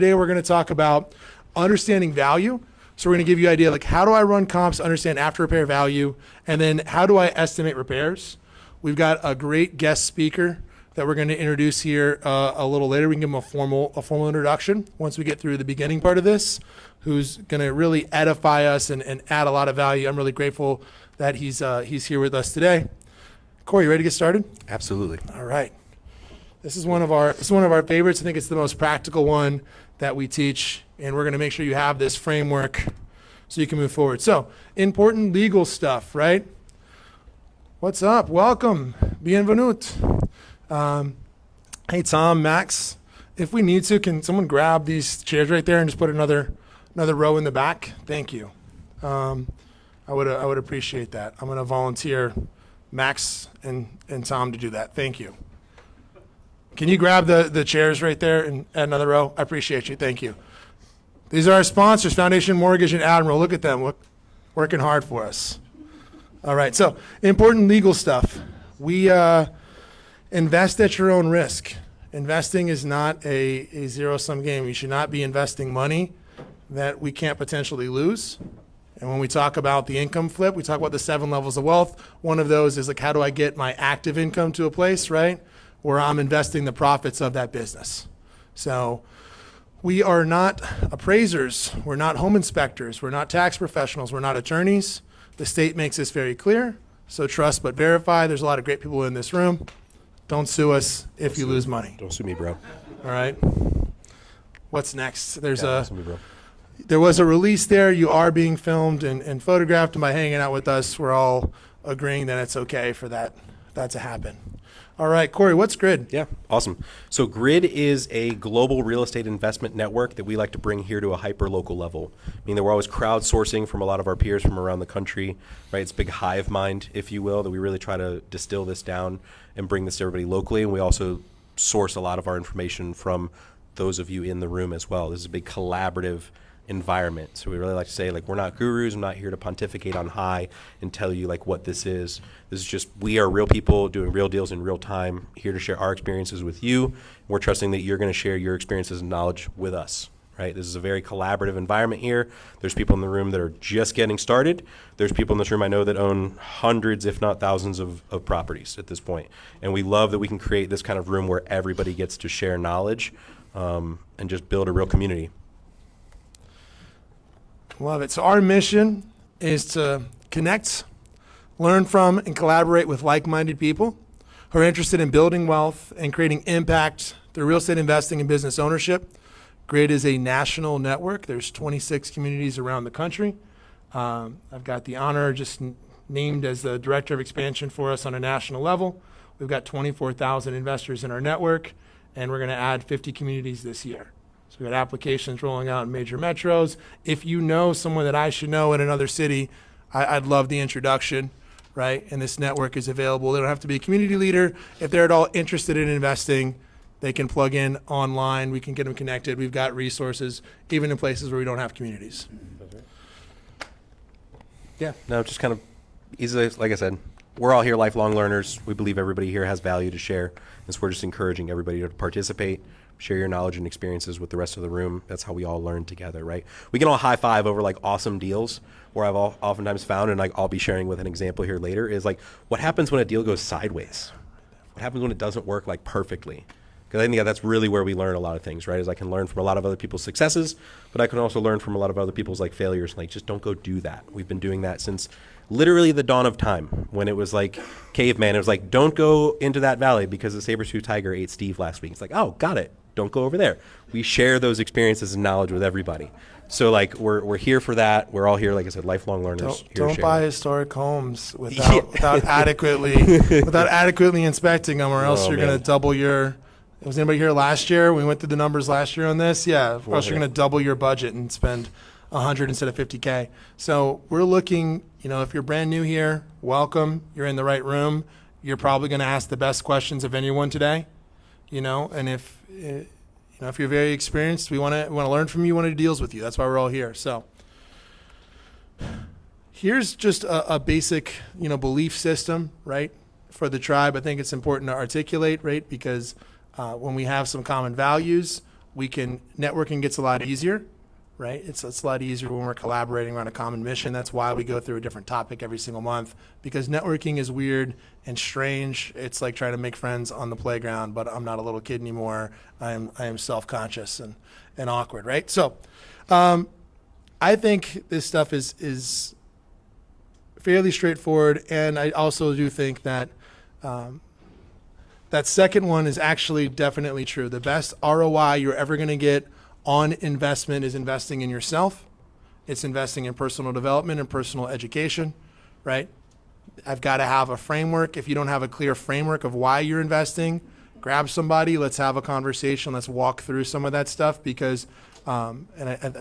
Today we're going to talk about understanding value. So we're going to give you an idea like how do I run comps, understand after repair value, and then how do I estimate repairs. We've got a great guest speaker that we're going to introduce here a little later. We can give him a formal introduction once we get through the beginning part of this, who's going to really edify us and add a lot of value. I'm really grateful that he's here with us today. Cory, you ready to get started? Absolutely. All right. This is one of our favorites. I think it's the most practical one that we teach, and we're going to make sure you have this framework so you can move forward. So, important legal stuff, right? What's up? Welcome. Bienvenue. Hey, Tom, Max, if we need to, can someone grab these chairs right there and just put another row in the back? Thank you. I would appreciate that. I'm going to volunteer Max and Tom to do that. Thank you. Can you grab the chairs right there and add another row? I appreciate you. Thank you. These are our sponsors, Foundation Mortgage and Admiral. Look at them, working hard for us. All right, so important legal stuff. We invest at your own risk. Investing is not a zero-sum game. You should not be investing money that we can't potentially lose. And when we talk about the income flip, we talk about the 7 levels of wealth. One of those is like, how do I get my active income to a place, right, where I'm investing the profits of that business. So we are not appraisers. We're not home inspectors. We're not tax professionals. We're not attorneys. The state makes this very clear. So trust but verify. There's a lot of great people in this room. Don't sue us if you lose money. Don't sue me, bro. All right. What's next? Don't sue me, bro. There was a release there. You are being filmed and photographed, and by hanging out with us, we're all agreeing that it's okay for that to happen. All right, Cory, what's GRID? Yeah, awesome. So GRID is a global real estate investment network that we like to bring here to a hyper-local level. I mean, that we're always crowdsourcing from a lot of our peers from around the country, right? It's a big hive mind, if you will, that we really try to distill this down and bring this to everybody locally. And we also source a lot of our information from those of you in the room as well. This is a big collaborative environment. So we really like to say, like, we're not gurus. I'm not here to pontificate on high and tell you like what this is. This is just, we are real people doing real deals in real time, here to share our experiences with you. We're trusting that you're going to share your experiences and knowledge with us, right? This is a very collaborative environment here. There's people in the room that are just getting started. There's people in this room I know that own hundreds, if not thousands of properties at this point. And we love that we can create this kind of room where everybody gets to share knowledge and just build a real community. Love it. So our mission is to connect, learn from, and collaborate with like-minded people who are interested in building wealth and creating impact through real estate investing and business ownership. GRID is a national network. There's 26 communities around the country. I've got the honor just named as the director of expansion for us on a national level. We've got 24,000 investors in our network, and we're going to add 50 communities this year. So we've got applications rolling out in major metros. If you know someone that I should know in another city, I'd love the introduction, right? And this network is available. They don't have to be a community leader. If they're at all interested in investing, they can plug in online. We can get them connected. We've got resources, even in places where we don't have communities. Yeah, no, just kind of easily, like I said, we're all here lifelong learners. We believe everybody here has value to share. And so we're just encouraging everybody to participate, share your knowledge and experiences with the rest of the room. That's how we all learn together, right? We can all high five over like awesome deals, where I've oftentimes found, and like I'll be sharing with an example here later, is like what happens when a deal goes sideways? What happens when it doesn't work like perfectly? Because I think that's really where we learn a lot of things, right? Is I can learn from a lot of other people's successes, but I can also learn from a lot of other people's like failures. Like, just don't go do that. We've been doing that since literally the dawn of time, when it was like caveman. It was like, don't go into that valley because the saber-tooth tiger ate Steve last week. It's like, oh, got it. Don't go over there. We share those experiences and knowledge with everybody. So like we're here for that. We're all here, like I said, lifelong learners. Don't buy historic homes without adequately inspecting them, or else you're going to double your. Was anybody here last year? We went through the numbers last year on this. Yeah, or else you're going to double your budget and spend 100 instead of 50K. So we're looking. If you're brand new here, welcome. You're in the right room. You're probably going to ask the best questions of anyone today. And if you're very experienced, we want to learn from you. We want to do deals with you. That's why we're all here. So here's just a basic, belief system, right, for the tribe. I think it's important to articulate, right, because when we have some common values, networking gets a lot easier, right? It's a lot easier when we're collaborating around a common mission. That's why we go through a different topic every single month, because networking is weird and strange. It's like trying to make friends on the playground, but I'm not a little kid anymore. I am self-conscious and awkward, right? So I think this stuff is fairly straightforward, and I also do think that that second one is actually definitely true. The best ROI you're ever going to get on investment is investing in yourself. It's investing in personal development and personal education, right? I've got to have a framework. If you don't have a clear framework of why you're investing, grab somebody. Let's have a conversation. Let's walk through some of that stuff, because I'm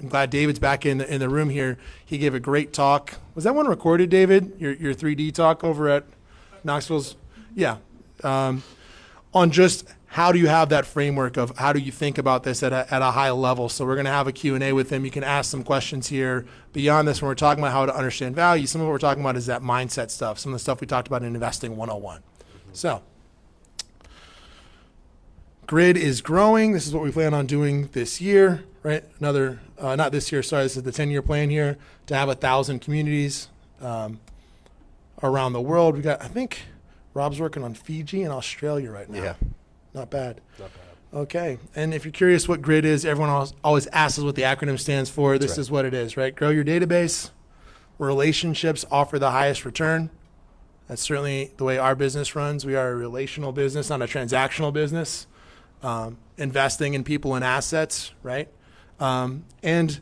glad David's back in the room here. He gave a great talk. Was that one recorded, David? Your 3D talk over at Knoxville's? Yeah. On just how do you have that framework of how do you think about this at a high level. So we're going to have a Q&A with him. You can ask some questions here. Beyond this, when we're talking about how to understand value, some of what we're talking about is that mindset stuff, some of the stuff we talked about in Investing 101. So grid is growing. This is what we plan on doing this year, right? Not this year, sorry, this is the 10-year plan here, to have 1,000 communities around the world. We got, I think, Rob's working on Fiji and Australia right now. Yeah. Not bad. Not bad. Okay. And if you're curious what grid is, everyone always asks us what the acronym stands for. This is what it is, right? Grow your database. Relationships offer the highest return. That's certainly the way our business runs. We are a relational business, not a transactional business. Investing in people and assets, right? And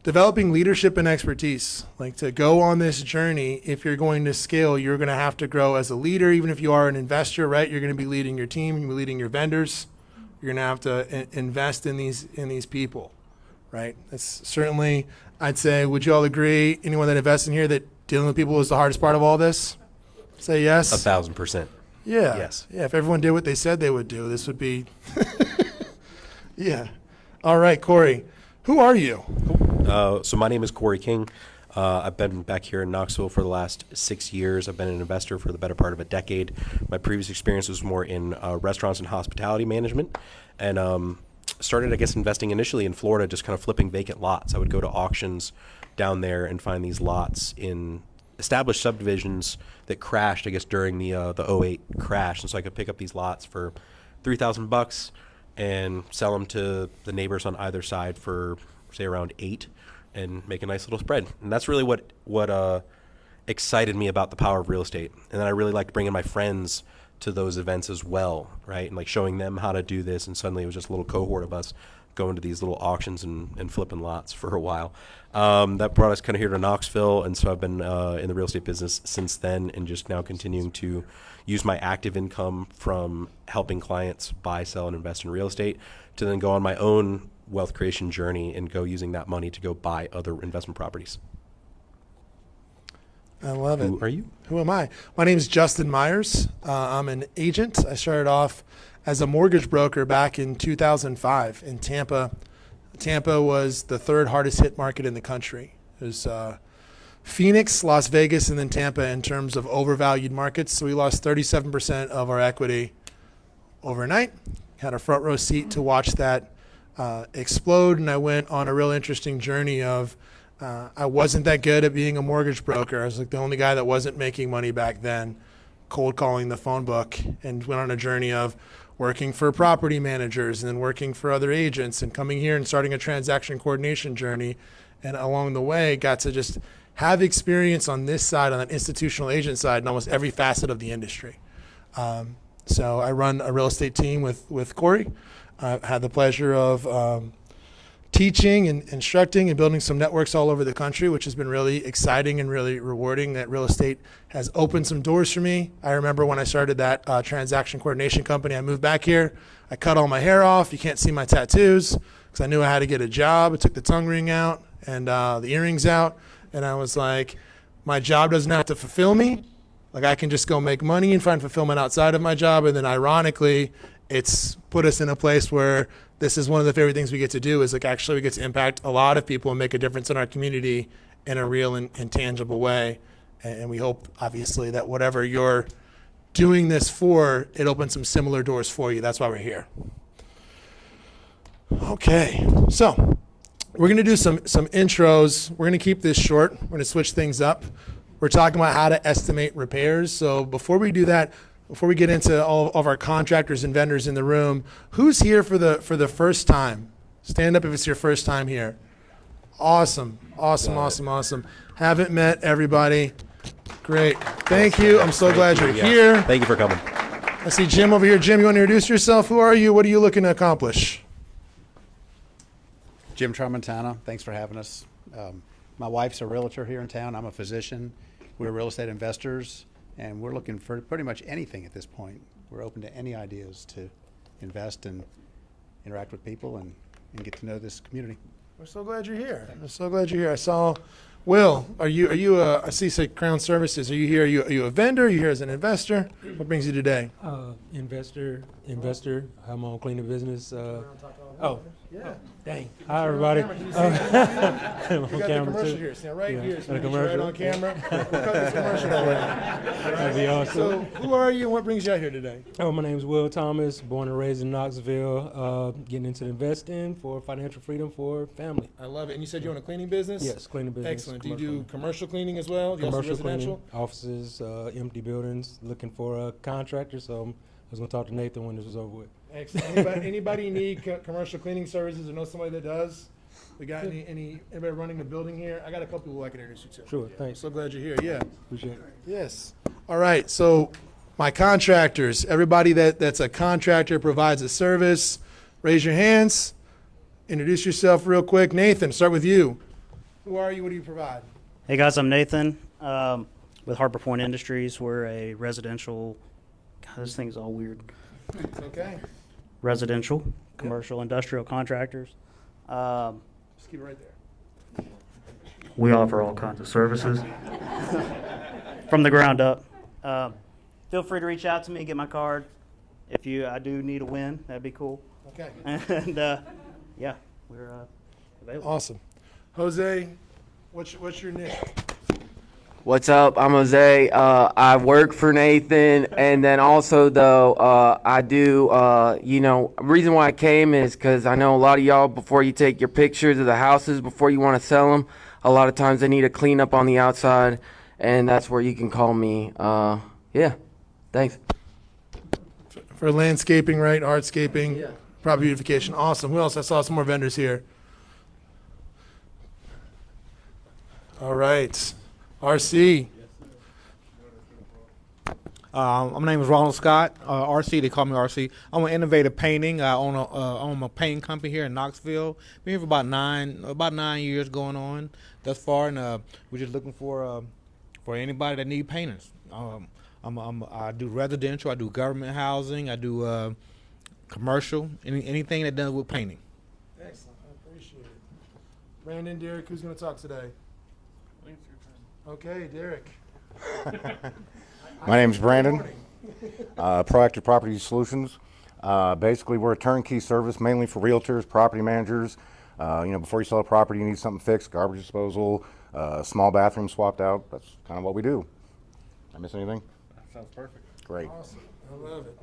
developing leadership and expertise. Like, to go on this journey, if you're going to scale, you're going to have to grow as a leader. Even if you are an investor, right? You're going to be leading your team, you're leading your vendors. You're going to have to invest in these people, right? That's certainly, I'd say, would you all agree, anyone that invests in here, that dealing with people is the hardest part of all this? Say yes. 1,000%. Yeah. Yes. Yeah. If everyone did what they said they would do, this would be. Yeah. All right, Cory. Who are you? So my name is Cory King. I've been back here in Knoxville for the last 6 years. I've been an investor for the better part of a decade. My previous experience was more in restaurants and hospitality management, and started, I guess, investing initially in Florida, just kind of flipping vacant lots. I would go to auctions down there and find these lots in established subdivisions that crashed, I guess, during the 08 crash. And so I could pick up these lots for $3,000 and sell them to the neighbors on either side for, say, around $8,000 and make a nice little spread. And that's really what excited me about the power of real estate. And then I really liked bringing my friends to those events as well, right? And like showing them how to do this. And suddenly it was just a little cohort of us going to these little auctions and flipping lots for a while. That brought us kind of here to Knoxville, and so I've been in the real estate business since then, and just now continuing to use my active income from helping clients buy, sell, and invest in real estate to then go on my own wealth creation journey and go using that money to go buy other investment properties. I love it. Who are you? Who am I? My name is Justin Myers. I'm an agent. I started off as a mortgage broker back in 2005 in Tampa. Tampa was the third hardest hit market in the country. It was Phoenix, Las Vegas, and then Tampa in terms of overvalued markets. So we lost 37% of our equity overnight. Had a front row seat to watch that explode, and I went on a real interesting journey of I wasn't that good at being a mortgage broker. I was like the only guy that wasn't making money back then, cold calling the phone book, and went on a journey of working for property managers and then working for other agents and coming here and starting a transaction coordination journey. And along the way, got to just have experience on this side, on that institutional agent side, in almost every facet of the industry. So I run a real estate team with Cory. I've had the pleasure of teaching and instructing and building some networks all over the country, which has been really exciting and really rewarding. That real estate has opened some doors for me. I remember when I started that transaction coordination company, I moved back here. I cut all my hair off. You can't see my tattoos because I knew I had to get a job. I took the tongue ring out and the earrings out. And I was like, my job doesn't have to fulfill me. Like, I can just go make money and find fulfillment outside of my job. And then ironically, it's put us in a place where this is one of the favorite things we get to do, is like actually we get to impact a lot of people and make a difference in our community in a real and tangible way. And we hope, obviously, that whatever you're doing this for, it opens some similar doors for you. That's why we're here. Okay, so we're going to do some intros. We're going to keep this short. We're going to switch things up. We're talking about how to estimate repairs. So before we do that, before we get into all of our contractors and vendors in the room, who's here for the first time? Stand up if it's your first time here. Awesome. Haven't met everybody. Great. Thank you. I'm so glad you're here. Thank you for coming. I see Jim over here. Jim, you want to introduce yourself? Who are you? What are you looking to accomplish? Jim Tramontana, thanks for having us. My wife's a realtor here in town. I'm a physician. We're real estate investors, and we're looking for pretty much anything at this point. We're open to any ideas to invest and interact with people and get to know this community. We're so glad you're here. I'm so glad you're here. I saw Will. Are you I see say Crown Services. Are you here? Are you a vendor? Are you here as an investor? What brings you today? Investor. I'm on cleaning business. Oh, Yeah. dang. Hi, everybody. You I'm got on the camera commercial too. here. Stand right Yeah. here. So And a make sure right on commercial. camera. We'll cut this commercial already. That'd be awesome. So who are you and what brings you out here today? Oh, my name's Will Thomas, born and raised in Knoxville, getting into investing for financial freedom for family. I love it. And you said you own a cleaning business? Yes, cleaning business. Excellent. Do you commercial. do commercial cleaning as well? Do you also do Commercial residential? cleaning, offices, empty buildings, looking for a contractor. So I was going to talk to Nathan when this was over with. Excellent. Anybody need commercial cleaning services or know somebody that does? We got anybody running the building here? I got a couple people I can introduce you to. Sure, thanks. So glad you're here. Yeah. Appreciate it. Yes. All right. So my contractors, everybody that's a contractor provides a service, raise your hands. Introduce yourself real quick. Nathan, start with you. Who are you? What do you provide? Hey guys, I'm Nathan with Harbor Point Industries. We're a residential. God, this thing's all weird. It's okay. Residential, commercial, industrial contractors. Just keep it right there. We offer all kinds of services from the ground up. Feel free to reach out to me, get my card. If I do need a win, that'd be cool. Okay. And yeah, we're available. Awesome. Jose, what's your niche? What's up? I'm Jose. I work for Nathan, and then also though I do. Reason why I came is because I know a lot of y'all. Before you take your pictures of the houses, before you want to sell them, a lot of times they need a clean up on the outside, and that's where you can call me. Yeah, thanks. For landscaping, right? Hardscaping, Yeah. property beautification. Awesome. Who else? I saw some more vendors here. All right. RC. My name is Ronald Scott. RC, they call me RC. I'm an innovative painting. I own a painting company here in Knoxville. Been here for about 9 years going on thus far, and we're just looking for anybody that need painters. I do residential, I do government housing, I do commercial, anything that does with painting. Excellent. I appreciate it. Brandon, Derek, who's going to talk today? Okay, Derek. My name's Brandon, Proactive Property Solutions. Basically, we're a turnkey service mainly for realtors, property managers. Before you sell a property, you need something fixed, garbage disposal, small bathroom swapped out. That's kind of what we do. Did I miss anything? That sounds perfect. Great. Awesome. I love it.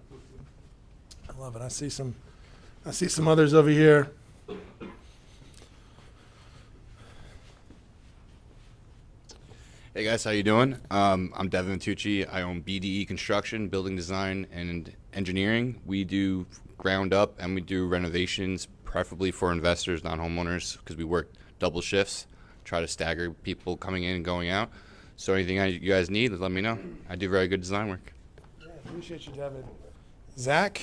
I love it. I see some others over here. Hey guys, how you doing? I'm Devin Tucci. I own BDE Construction, Building Design and Engineering. We do ground up and we do renovations, preferably for investors, not homeowners, because we work double shifts, try to stagger people coming in and going out. So anything you guys need, let me know. I do very good design work. Yeah, appreciate you, Devin. Zach?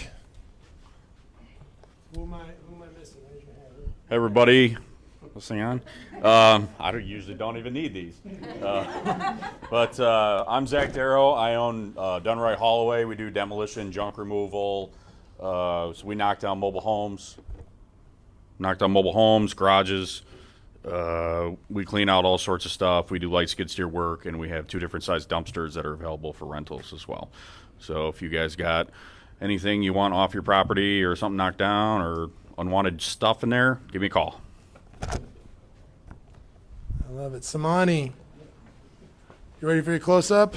Who am I missing? Raise your hand. Hey everybody, this thing on? Usually don't even need these. But I'm Zach Darrow. I own Dunright Holloway. We do demolition, junk removal. So we knock down mobile homes, garages. We clean out all sorts of stuff. We do light skid steer work, and we have 2 different size dumpsters that are available for rentals as well. So if you guys got anything you want off your property or something knocked down or unwanted stuff in there, give me a call. I love it. Samani, you ready for your close-up?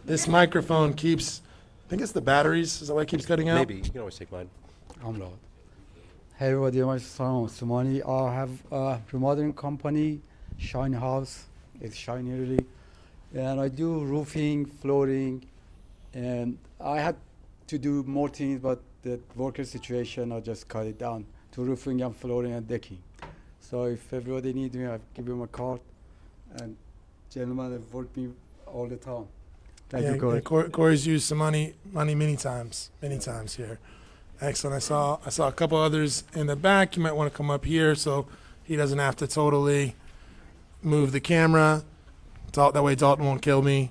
This microphone keeps, I think it's the batteries. Is that why it keeps cutting out? Maybe. You can always take mine. I'm Lord. Hey everybody, my son Sumani. I have a remodeling company, Shine House. It's shiny really. And I do roofing, flooring, and I had to do more things, but the worker situation, I just cut it down to roofing and flooring and decking. So if everybody needs me, I'll give you my card. And gentlemen have worked me all the time. Thank you, Cory. Cory's used some money many times here. Excellent. I saw a couple others in the back. You might want to come up here so he doesn't have to totally move the camera. That way Dalton won't kill me.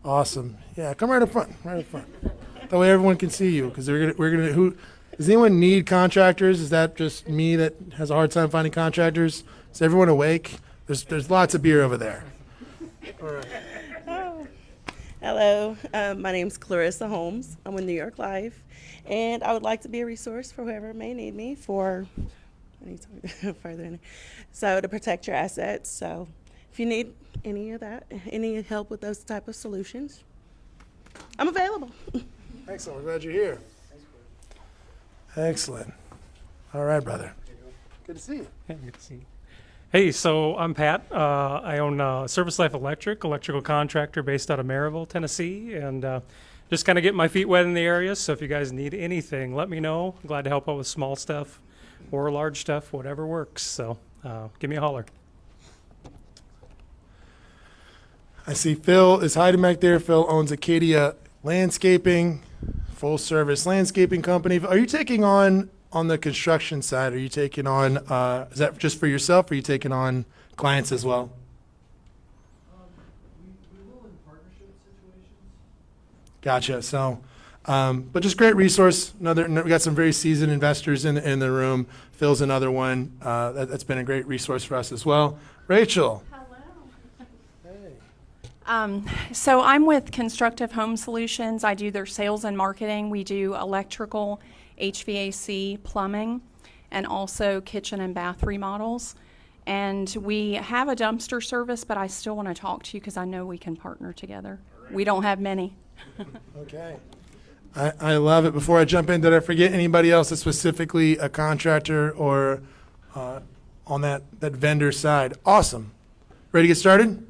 Awesome. Yeah, come right up front. That way everyone can see you, because we're gonna. Who does anyone need contractors? Is that just me that has a hard time finding contractors? Is everyone awake? There's lots of beer over there. All right. Hello, my name is Clarissa Holmes. I'm with New York Life, and I would like to be a resource for whoever may need me for to protect your assets. So if you need any of that, any help with those type of solutions, I'm available. Excellent. We're glad you're here. Excellent. All right, brother. Good to see you. Yeah, good to see you. Hey, so I'm Pat. I own Service Life electrical contractor based out of Maryville, Tennessee, and just kind of getting my feet wet in the area. So if you guys need anything, let me know. I'm glad to help out with small stuff or large stuff, whatever works. So give me a holler. I see Phil is hiding back there. Phil owns Acadia Landscaping, full service landscaping company. Are you taking on the construction side? Are you taking on, is that just for yourself, or are you taking on clients as well? We will in partnership situations. Gotcha. So, but just great resource. We got some very seasoned investors in the room. Phil's another one. That's been a great resource for us as well. Rachel. So I'm with Constructive Home Solutions. I do their sales and marketing. We do electrical, HVAC, plumbing, and also kitchen and bath remodels. And we have a dumpster service, but I still want to talk to you because I know we can partner together. We don't have many. Okay. I love it. Before I jump in, did I forget anybody else that's specifically a contractor or on that vendor side? Awesome. Ready to get started?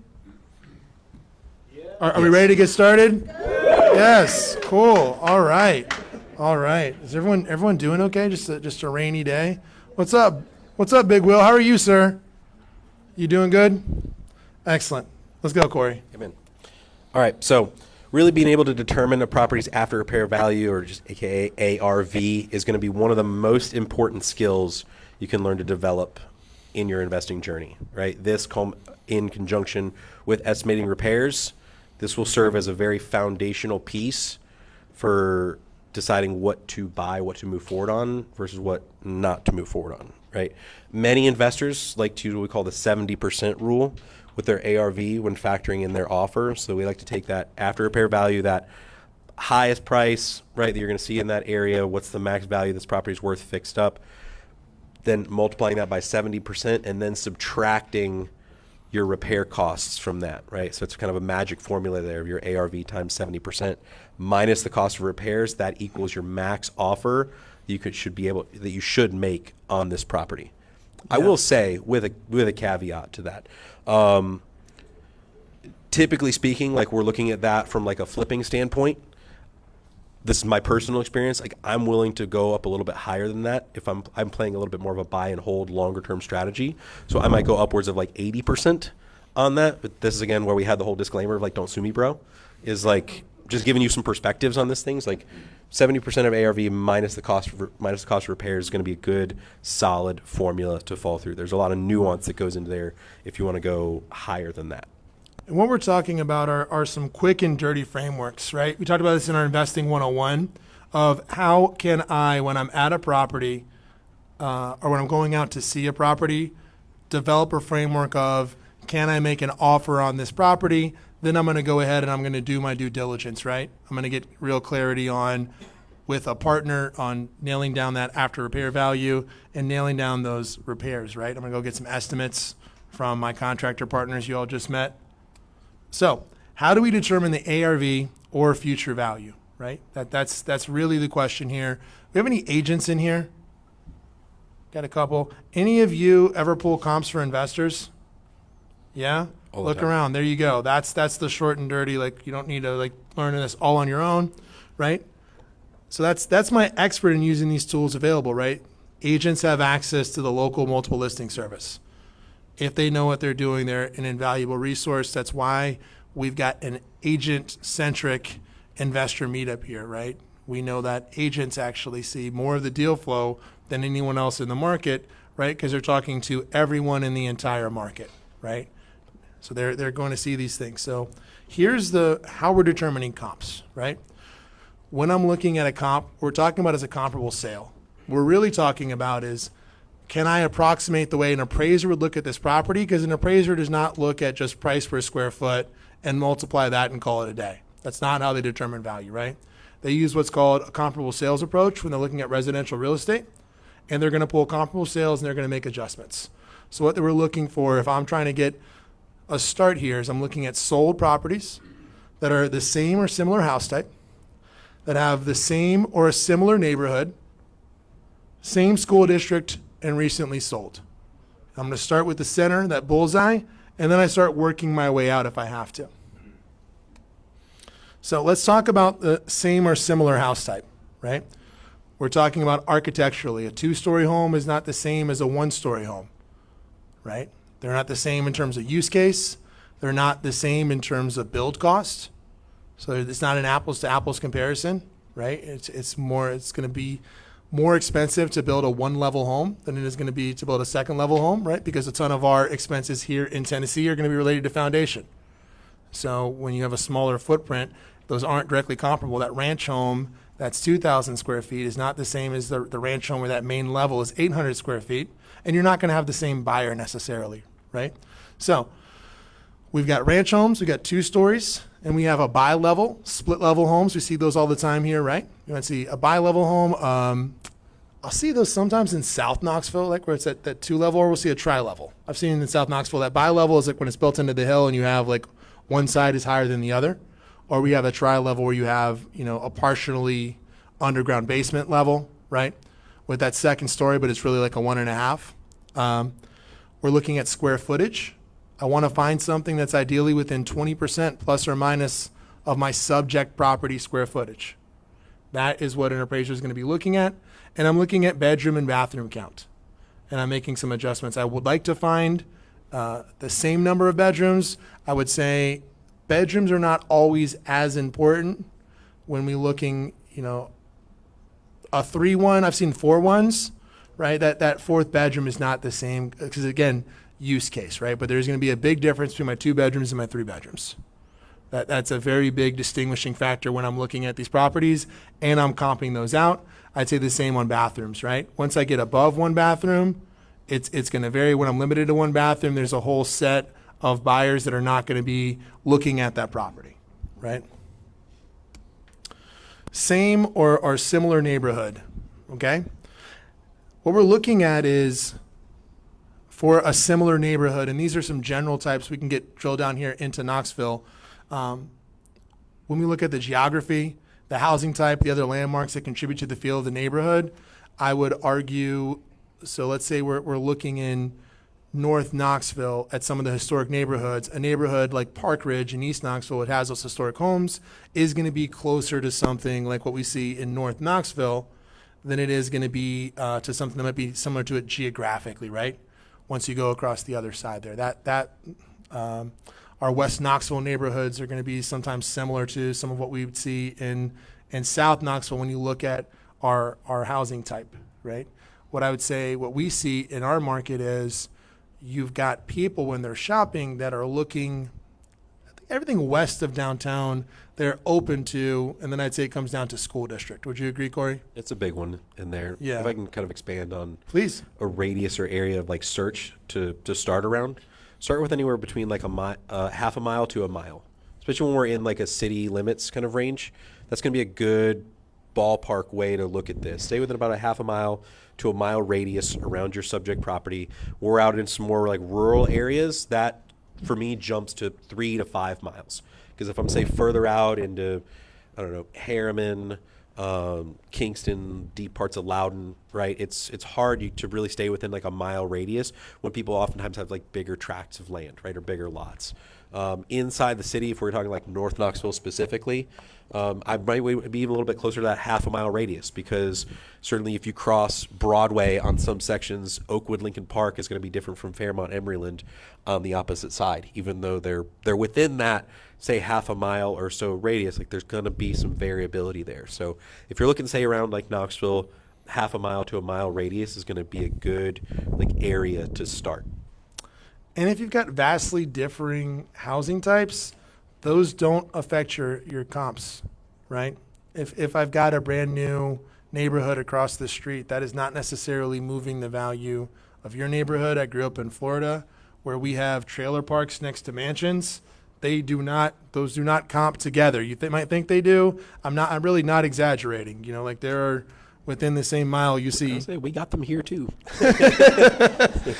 Are we ready to get started? Yes. Cool. All right. Is everyone doing okay? Just a rainy day. What's up? What's up, Big Will? How are you, sir? You doing good? Excellent. Let's go, Cory. Amen. All right. So really being able to determine a property's after repair value, or just AKA ARV, is going to be one of the most important skills you can learn to develop in your investing journey, right? This in conjunction with estimating repairs. This will serve as a very foundational piece for deciding what to buy, what to move forward on versus what not to move forward on, right? Many investors like to do what we call the 70% rule with their ARV when factoring in their offer. So we like to take that after repair value, that highest price, right, that you're going to see in that area, what's the max value this property is worth fixed up, then multiplying that by 70% and then subtracting your repair costs from that, right? So it's kind of a magic formula there of your ARV times 70% minus the cost of repairs. That equals your max offer that you should make on this property. Yeah. I will say with a caveat to that. Typically speaking, like we're looking at that from like a flipping standpoint. This is my personal experience. Like I'm willing to go up a little bit higher than that if I'm playing a little bit more of a buy and hold longer term strategy. So I might go upwards of like 80% on that. But this is again where we had the whole disclaimer of like, don't sue me, bro. Is like just giving you some perspectives on this things. Like 70% of ARV minus the cost of repairs is going to be a good, solid formula to fall through. There's a lot of nuance that goes into there if you want to go higher than that. And what we're talking about are some quick and dirty frameworks, right? We talked about this in our Investing 101 of how can I, when I'm at a property or when I'm going out to see a property, develop a framework of can I make an offer on this property? Then I'm going to go ahead and I'm going to do my due diligence, right? I'm going to get real clarity with a partner on nailing down that after repair value and nailing down those repairs, right? I'm going to go get some estimates from my contractor partners you all just met. So how do we determine the ARV or future value, right? That's really the question here. We have any agents in here? Got a couple. Any of you ever pull comps for investors? Yeah? All the Look time. around. There you go. That's the short and dirty. Like, you don't need to like learn this all on your own, right? So that's my expert in using these tools available, right? Agents have access to the local multiple listing service. If they know what they're doing, they're an invaluable resource. That's why we've got an agent-centric investor meetup here, right? We know that agents actually see more of the deal flow than anyone else in the market, right? Because they're talking to everyone in the entire market, right? So they're going to see these things. So here's how we're determining comps, right? When I'm looking at a comp, we're talking about as a comparable sale. We're really talking about is, can I approximate the way an appraiser would look at this property? Because an appraiser does not look at just price per square foot and multiply that and call it a day. That's not how they determine value, right? They use what's called a comparable sales approach when they're looking at residential real estate, and they're going to pull comparable sales and they're going to make adjustments. So what they were looking for, if I'm trying to get a start here, is I'm looking at sold properties that are the same or similar house type, that have the same or a similar neighborhood, same school district, and recently sold. I'm going to start with the center, that bullseye, and then I start working my way out if I have to. So let's talk about the same or similar house type, right? We're talking about architecturally. A 2-story home is not the same as a 1-story home, right? They're not the same in terms of use case. They're not the same in terms of build cost. So it's not an apples to apples comparison, right? It's going to be more expensive to build a 1-level home than it is going to be to build a 2nd-level home, right? Because a ton of our expenses here in Tennessee are going to be related to foundation. So when you have a smaller footprint, those aren't directly comparable. That ranch home that's 2,000 square feet is not the same as the ranch home where that main level is 800 square feet, and you're not going to have the same buyer necessarily, right? So we've got ranch homes, we've got 2 stories, and we have a bi-level, split-level homes. We see those all the time here, right? You want to see a bi-level home. I'll see those sometimes in South Knoxville, like where it's at that 2-level, or we'll see a tri-level. I've seen in South Knoxville that bi-level is like when it's built into the hill and you have like one side is higher than the other. Or we have a tri-level where you have, a partially underground basement level, right? With that 2nd story, but it's really like a 1.5. We're looking at square footage. I want to find something that's ideally within 20% plus or minus of my subject property square footage. That is what an appraiser is going to be looking at. And I'm looking at bedroom and bathroom count. And I'm making some adjustments. I would like to find the same number of bedrooms. I would say bedrooms are not always as important when we're looking, a 3-1. I've seen 4-1s, right? That 4th bedroom is not the same because, again, use case, right? But there's going to be a big difference between my 2 bedrooms and my 3 bedrooms. That's a very big distinguishing factor when I'm looking at these properties and I'm comping those out. I'd say the same on bathrooms, right? Once I get above 1 bathroom, it's going to vary. When I'm limited to 1 bathroom, there's a whole set of buyers that are not going to be looking at that property, right? Same or similar neighborhood, okay? What we're looking at is for a similar neighborhood, and these are some general types. We can drill down here into Knoxville. When we look at the geography, the housing type, the other landmarks that contribute to the feel of the neighborhood, I would argue, so let's say we're looking in North Knoxville at some of the historic neighborhoods. A neighborhood like Park Ridge in East Knoxville, it has those historic homes, is going to be closer to something like what we see in North Knoxville than it is going to be to something that might be similar to it geographically, right? Once you go across the other side there. Our West Knoxville neighborhoods are going to be sometimes similar to some of what we would see in South Knoxville when you look at our housing type, right? What I would say, what we see in our market is you've got people when they're shopping that are looking, everything west of downtown, they're open to, and then I'd say it comes down to school district. Would you agree, Cory? It's a big one in there. Yeah. If I can kind of expand on Please. a radius or area of like search to start around. Start with anywhere between like half a mile to a mile, especially when we're in like a city limits kind of range. That's going to be a good ballpark way to look at this. Stay within about a half a mile to a mile radius around your subject property. We're out in some more like rural areas. That for me jumps to 3 to 5 miles. Because if I'm say further out into, I don't know, Harriman, Kingston, deep parts of Loudoun, right? It's hard to really stay within like a mile radius when people oftentimes have like bigger tracts of land, right, or bigger lots. Inside the city, if we're talking like North Knoxville specifically, I might be even a little bit closer to that half a mile radius, because certainly if you cross Broadway on some sections, Oakwood Lincoln Park is going to be different from Fairmont Emeryland on the opposite side, even though they're within that, say, half a mile or so radius. Like there's going to be some variability there. So if you're looking, say, around like Knoxville, half a mile to a mile radius is going to be a good like area to start. And if you've got vastly differing housing types, those don't affect your comps, right? If I've got a brand new neighborhood across the street, that is not necessarily moving the value of your neighborhood. I grew up in Florida, where we have trailer parks next to mansions. Those do not comp together. You might think they do. I'm really not exaggerating. You know, like there are, within the same mile, you see. We got them here too.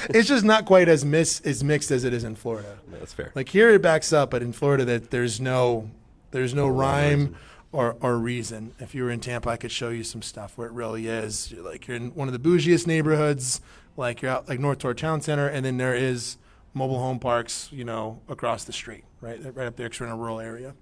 It's just not quite as mixed as it is in Florida. No, that's fair. Like here it backs up, but in Florida that there's no rhyme or reason. If you were in Tampa, I could show you some stuff where it really is. You're in one of the bougiest neighborhoods, like you're out like North Tor Town Center, and then there is mobile home parks, across the street, right up there, because we're in a rural area.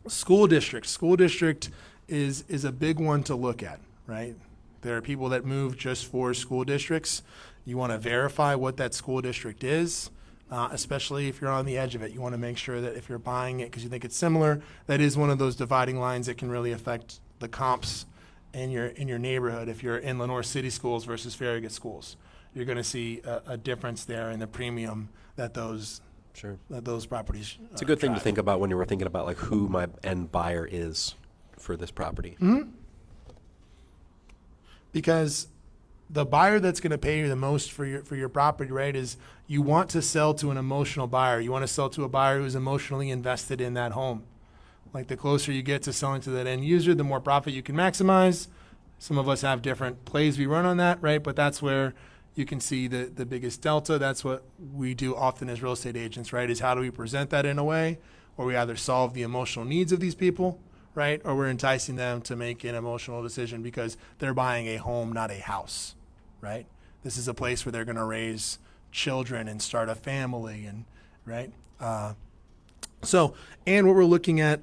School district is a big one to look at, right? There are people that move just for school districts. You want to verify what that school district is, especially if you're on the edge of it. You want to make sure that if you're buying it because you think it's similar, that is one of those dividing lines that can really affect the comps in your neighborhood. If you're in Lenore City schools versus Farragut schools, you're going to see a difference there in the premium that those properties. It's a good thing to think about when you were thinking about like who my end buyer is for this property. Mm-hmm. Because the buyer that's going to pay you the most for your property, right, is you want to sell to an emotional buyer. You want to sell to a buyer who's emotionally invested in that home. Like the closer you get to selling to that end user, the more profit you can maximize. Some of us have different plays we run on that, right? But that's where you can see the biggest delta. That's what we do often as real estate agents, right, is how do we present that in a way where we either solve the emotional needs of these people, right, or we're enticing them to make an emotional decision because they're buying a home, not a house, right? This is a place where they're going to raise children and start a family, and right. And what we're looking at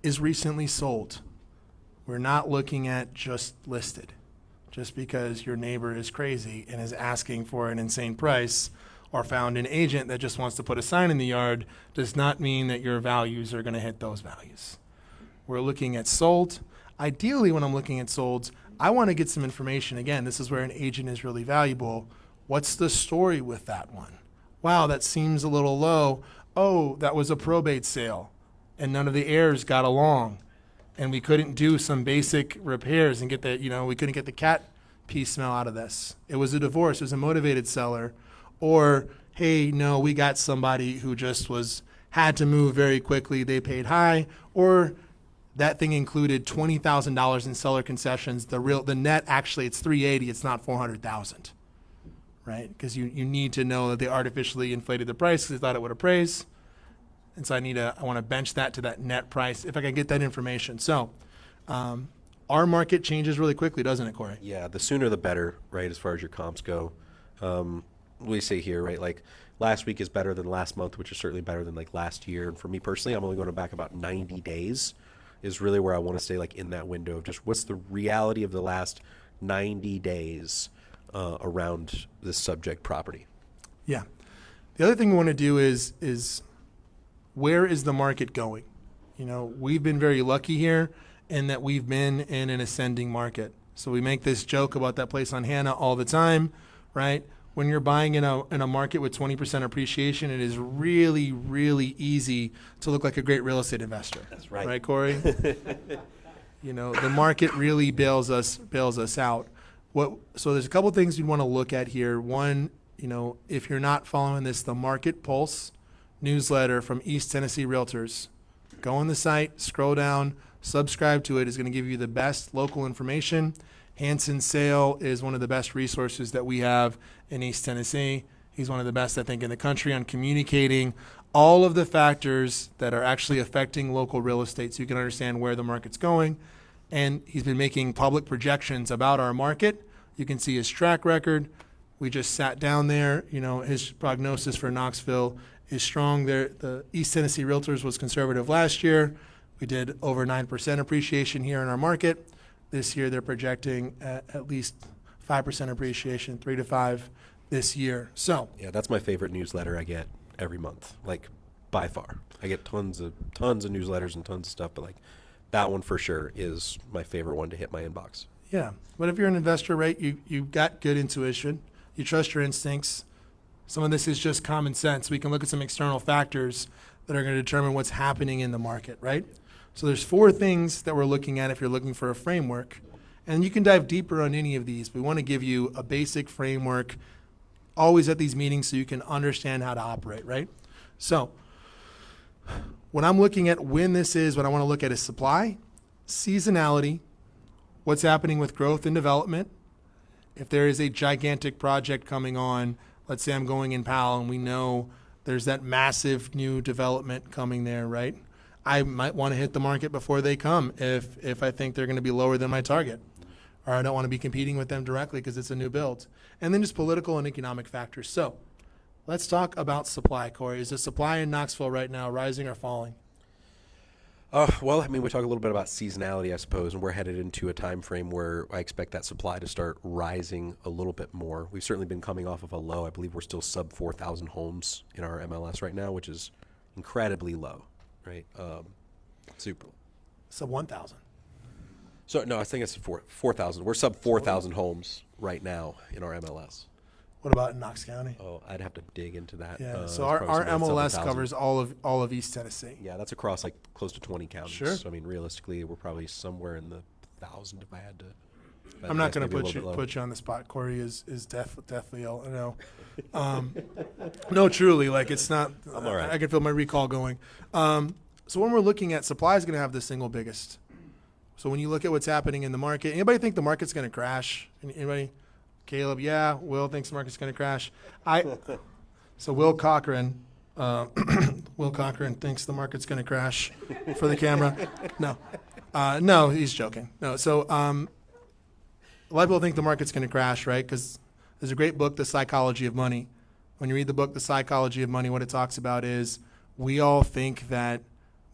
is recently sold. We're not looking at just listed. Just because your neighbor is crazy and is asking for an insane price, or found an agent that just wants to put a sign in the yard, does not mean that your values are going to hit those values. We're looking at sold. Ideally, when I'm looking at solds, I want to get some information. Again, this is where an agent is really valuable. What's the story with that one? Wow, that seems a little low. Oh, that was a probate sale, and none of the heirs got along, and we couldn't do some basic repairs and get we couldn't get the cat pee smell out of this. It was a divorce. It was a motivated seller. Or, hey, no, we got somebody who just had to move very quickly. They paid high. Or that thing included $20,000 in seller concessions. The net, actually, it's $380,000. It's not $400,000, right? Because you need to know that they artificially inflated the price because they thought it would appraise. And so I want to bench that to that net price if I can get that information. So our market changes really quickly, doesn't it, Cory? Yeah, the sooner the better, right, as far as your comps go. We say here, right, like last week is better than last month, which is certainly better than like last year. And for me personally, I'm only going back about 90 days is really where I want to stay, like in that window of just what's the reality of the last 90 days around this subject property. Yeah. The other thing we want to do is where is the market going? We've been very lucky here in that we've been in an ascending market. So we make this joke about that place on Hannah all the time, right? When you're buying in a market with 20% appreciation, it is really, really easy to look like a great real estate investor. That's right. Right, Cory? The market really bails us out. So there's a couple things you'd want to look at here. One, if you're not following this, the Market Pulse newsletter from East Tennessee Realtors. Go on the site, scroll down, subscribe to it. It's going to give you the best local information. Hanson Sale is one of the best resources that we have in East Tennessee. He's one of the best, I think, in the country on communicating all of the factors that are actually affecting local real estate so you can understand where the market's going. And he's been making public projections about our market. You can see his track record. We just sat down there. You know, his prognosis for Knoxville is strong. The East Tennessee Realtors was conservative last year. We did over 9% appreciation here in our market. This year they're projecting at least 5% appreciation, 3 to 5 this year. So Yeah, that's my favorite newsletter I get every month, like by far. I get tons of newsletters and tons of stuff, but like that one for sure is my favorite one to hit my inbox. yeah, but if you're an investor, right, you've got good intuition. You trust your instincts. Some of this is just common sense. We can look at some external factors that are going to determine what's happening in the market, right? So there's 4 things that we're looking at if you're looking for a framework. And you can dive deeper on any of these. We want to give you a basic framework always at these meetings so you can understand how to operate, right? So what I'm looking at when this is, what I want to look at is supply, seasonality, what's happening with growth and development. If there is a gigantic project coming on, let's say I'm going in Powell and we know there's that massive new development coming there, right? I might want to hit the market before they come if I think they're going to be lower than my target, or I don't want to be competing with them directly because it's a new build. And then just political and economic factors. So let's talk about supply, Cory. Is the supply in Knoxville right now rising or falling? Well, I mean, we talk a little bit about seasonality, I suppose, and we're headed into a time frame where I expect that supply to start rising a little bit more. We've certainly been coming off of a low. I believe we're still sub 4,000 homes in our MLS right now, which is incredibly low, right? Super. Sub 1,000. So no, I think it's 4,000. We're sub 4,000 homes right now in our MLS. What about in Knox County? Oh, I'd have to dig into that. Yeah, It's so our probably somewhere MLS 7,000. covers all of East Tennessee. Yeah, that's across like close to 20 counties. Sure. So, I mean, realistically, we're probably somewhere in the 1,000 if I had to. I'm not going to put you on the spot. Cory is deathly ill. I know. No, truly, like it's not. I'm all right. I can feel my recall going. So when we're looking at supply is going to have the single biggest. So when you look at what's happening in the market, anybody think the market's going to crash? Anybody? Caleb, yeah. Will thinks the market's going to crash. So Will Cochran thinks the market's going to crash for the camera. No, no, he's joking. No, so a lot of people think the market's going to crash, right? Because there's a great book, The Psychology of Money. When you read the book, The Psychology of Money, what it talks about is we all think that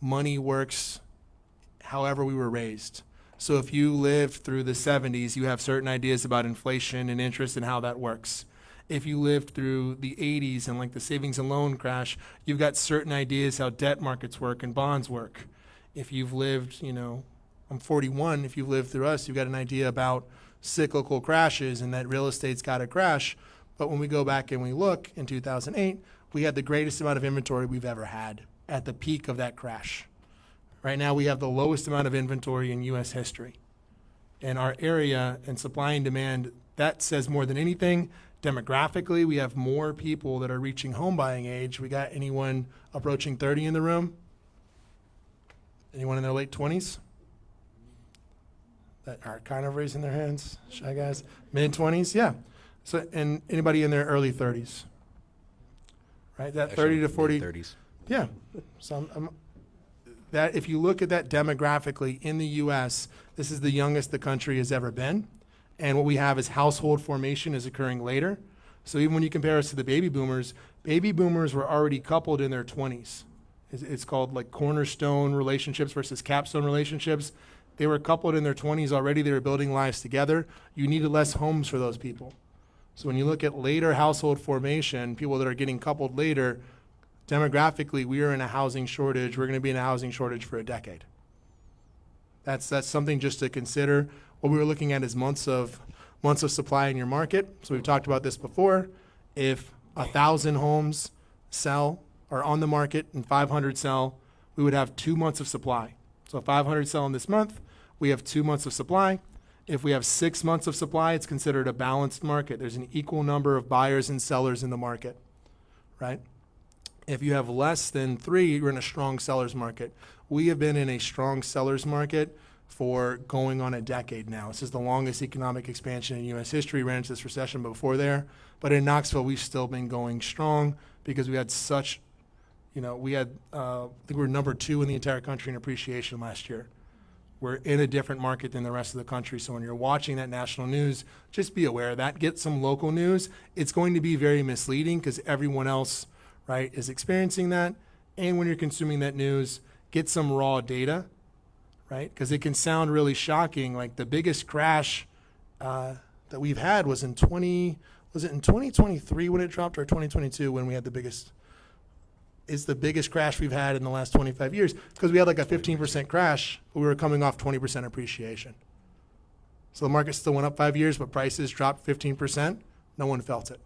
money works however we were raised. So if you lived through the 70s, you have certain ideas about inflation and interest and how that works. If you lived through the 80s and like the savings and loan crash, you've got certain ideas how debt markets work and bonds work. If you've lived, I'm 41, if you've lived through us, you've got an idea about cyclical crashes and that real estate's got to crash. But when we go back and we look in 2008, we had the greatest amount of inventory we've ever had at the peak of that crash. Right now, we have the lowest amount of inventory in U.S. history. In our area and supply and demand, that says more than anything. Demographically, we have more people that are reaching home buying age. We got anyone approaching 30 in the room? Anyone in their late 20s? That are kind of raising their hands, shy guys. Mid-20s, yeah. So, and anybody in their early 30s? Right, that 30 to 40. 30s. Yeah. So that if you look at that demographically in the U.S., this is the youngest the country has ever been. And what we have is household formation is occurring later. So even when you compare us to the baby boomers were already coupled in their 20s. It's called like cornerstone relationships versus capstone relationships. They were coupled in their 20s already. They were building lives together. You needed less homes for those people. So when you look at later household formation, people that are getting coupled later, demographically, we are in a housing shortage. We're going to be in a housing shortage for a decade. That's something just to consider. What we were looking at is months of supply in your market. So we've talked about this before. If 1,000 homes sell or on the market and 500 sell, we would have 2 months of supply. So if 500 sell in this month, we have 2 months of supply. If we have 6 months of supply, it's considered a balanced market. There's an equal number of buyers and sellers in the market, right? If you have less than 3, you're in a strong seller's market. We have been in a strong seller's market for going on a decade now. This is the longest economic expansion in U.S. history. Ran into this recession before there. But in Knoxville, we've still been going strong because we had such, I think we were number 2 in the entire country in appreciation last year. We're in a different market than the rest of the country. So when you're watching that national news, just be aware of that. Get some local news. It's going to be very misleading because everyone else, right, is experiencing that. And when you're consuming that news, get some raw data, right? Because it can sound really shocking. Like the biggest crash that we've had was in 2023 when it dropped, or 2022 when we had the biggest? It's the biggest crash we've had in the last 25 years because we had like a 15% crash, but we were coming off 20% appreciation. So the market still went up 5 years, but prices dropped 15%. No one felt it,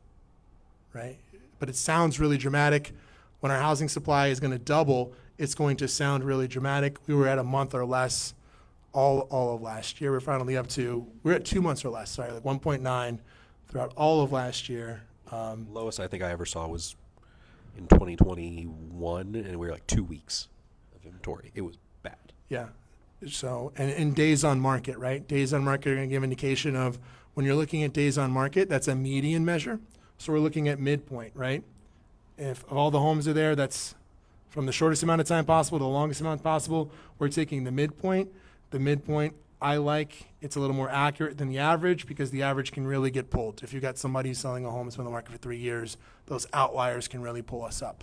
right? But it sounds really dramatic. When our housing supply is going to double, it's going to sound really dramatic. We were at a month or less all of last year. We're finally we're at 2 months or less, like 1.9 throughout all of last year. Lowest I think I ever saw was in 2021, and we were like 2 weeks of inventory. It was bad. Yeah. So, and days on market, right? Days on market are going to give indication of when you're looking at days on market, that's a median measure. So we're looking at midpoint, right? If all the homes are there, that's from the shortest amount of time possible to the longest amount possible. We're taking the midpoint. The midpoint, I like, it's a little more accurate than the average because the average can really get pulled. If you've got somebody selling a home that's been on the market for 3 years, those outliers can really pull us up,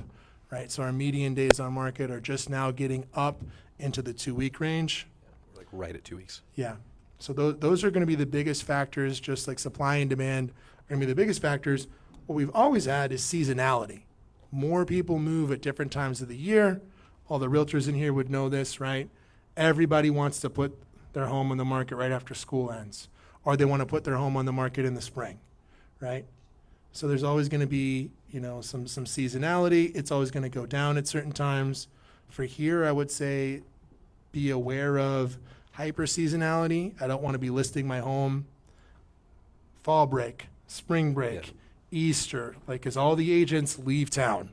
right? So our median days on market are just now getting up into the 2-week range. Like right at 2 weeks. Yeah. So those are going to be the biggest factors, just like supply and demand are going to be the biggest factors. What we've always had is seasonality. More people move at different times of the year. All the realtors in here would know this, right? Everybody wants to put their home on the market right after school ends, or they want to put their home on the market in the spring, right? So there's always going to be, some seasonality. It's always going to go down at certain times. For here, I would say be aware of hyper seasonality. I don't want to be listing my home fall break, spring break, Easter, because all the agents leave town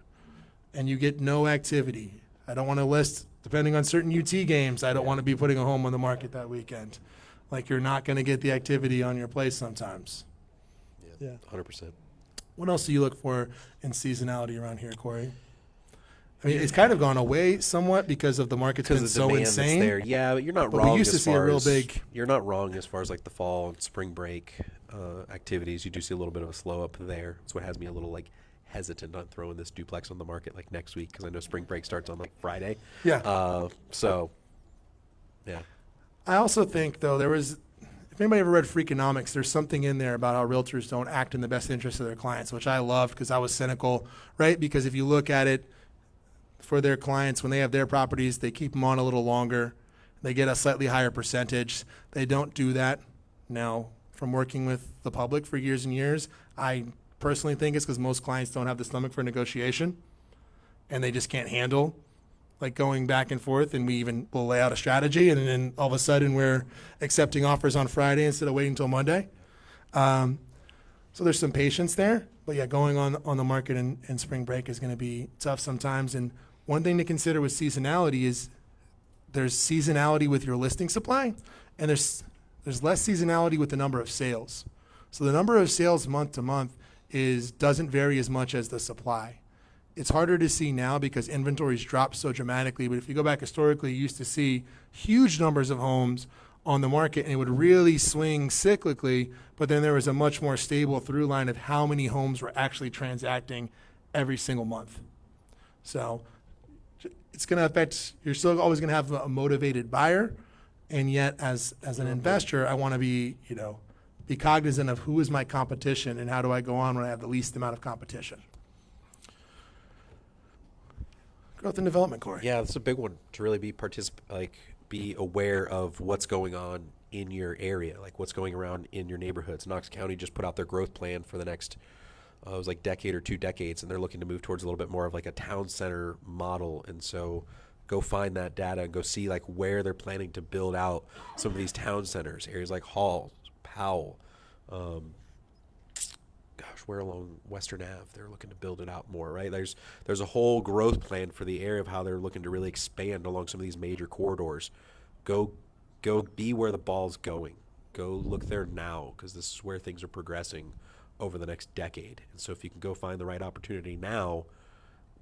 and you get no activity. I don't want to list, depending on certain UT games, I don't want to be putting a home on the market that weekend. Like you're not going to get the activity on your place sometimes. Yeah, 100%. What else do you look for in seasonality around here, Cory? I mean, it's kind of gone away somewhat because of the market's been so insane. There. Yeah, but you're not but wrong. We used to see a real big. You're not wrong as far as like the fall and spring break activities. You do see a little bit of a slow up there. That's what has me a little hesitant on throwing this duplex on the market next week because I know spring break starts on Friday. Yeah. Yeah. I also think though if anybody ever read Freakonomics, there's something in there about how realtors don't act in the best interest of their clients, which I loved because I was cynical, right? Because if you look at it for their clients, when they have their properties, they keep them on a little longer. They get a slightly higher percentage. They don't do that. Now, from working with the public for years and years, I personally think it's because most clients don't have the stomach for negotiation and they just can't handle going back and forth, and we even will lay out a strategy, and then all of a sudden we're accepting offers on Friday instead of waiting until Monday. So there's some patience there, but yeah, going on the market in spring break is going to be tough sometimes. And one thing to consider with seasonality is there's seasonality with your listing supply, and there's less seasonality with the number of sales. So the number of sales month to month doesn't vary as much as the supply. It's harder to see now because inventory's dropped so dramatically, but if you go back historically, you used to see huge numbers of homes on the market, and it would really swing cyclically, but then there was a much more stable through line of how many homes were actually transacting every single month. So it's going to affect, you're still always going to have a motivated buyer, and yet as an investor, I want to be cognizant of who is my competition and how do I go on when I have the least amount of competition. Growth and development, Cory. Yeah, that's a big one to really be aware of what's going on in your area, what's going around in your neighborhoods. Knox County just put out their growth plan for the next, it was decade or 2 decades, and they're looking to move towards a little bit more of a town center model. And so go find that data and go see where they're planning to build out some of these town centers, areas like Hall, Powell, where along Western Ave they're looking to build it out more, right? There's a whole growth plan for the area of how they're looking to really expand along some of these major corridors. Go go be where the ball's going. Go look there now, because this is where things are progressing over the next decade. And so if you can go find the right opportunity now,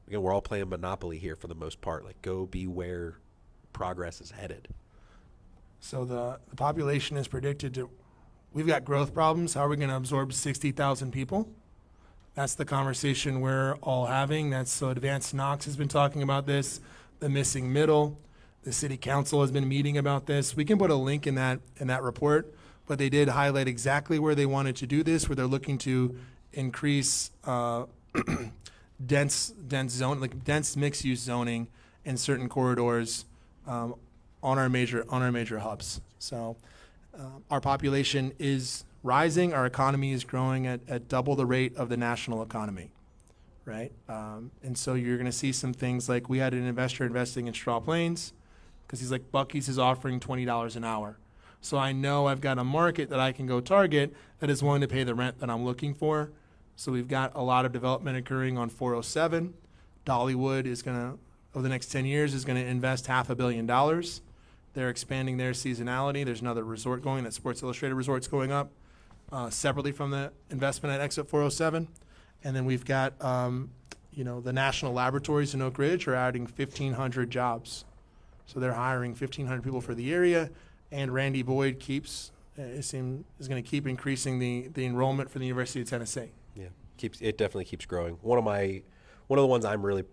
again, we're all playing Monopoly here for the most part. Like, go be where progress is headed. So the population is predicted to, we've got growth problems. How are we going to absorb 60,000 people? That's the conversation we're all having. That's so Advanced Knox has been talking about this, the missing middle. The city council has been meeting about this. We can put a link in that report, but they did highlight exactly where they wanted to do this, where they're looking to increase dense mixed use zoning in certain corridors on our major hubs. So our population is rising. Our economy is growing at double the rate of the national economy, right? And so you're going to see some things like, we had an investor investing in Straw Plains because he's like, Buc-ee's is offering $20 an hour. So I know I've got a market that I can go target that is willing to pay the rent that I'm looking for. So we've got a lot of development occurring on 407. Dollywood is going to, over the next 10 years, is going to invest $500 million. They're expanding their seasonality. There's another resort going, that Sports Illustrated Resort's going up separately from the investment at Exit 407. And then we've got, the National Laboratories in Oak Ridge are adding 1,500 jobs. So they're hiring 1,500 people for the area. And Randy Boyd is going to keep increasing the enrollment for the University of Tennessee. Yeah, it definitely keeps growing. One of the ones I'm really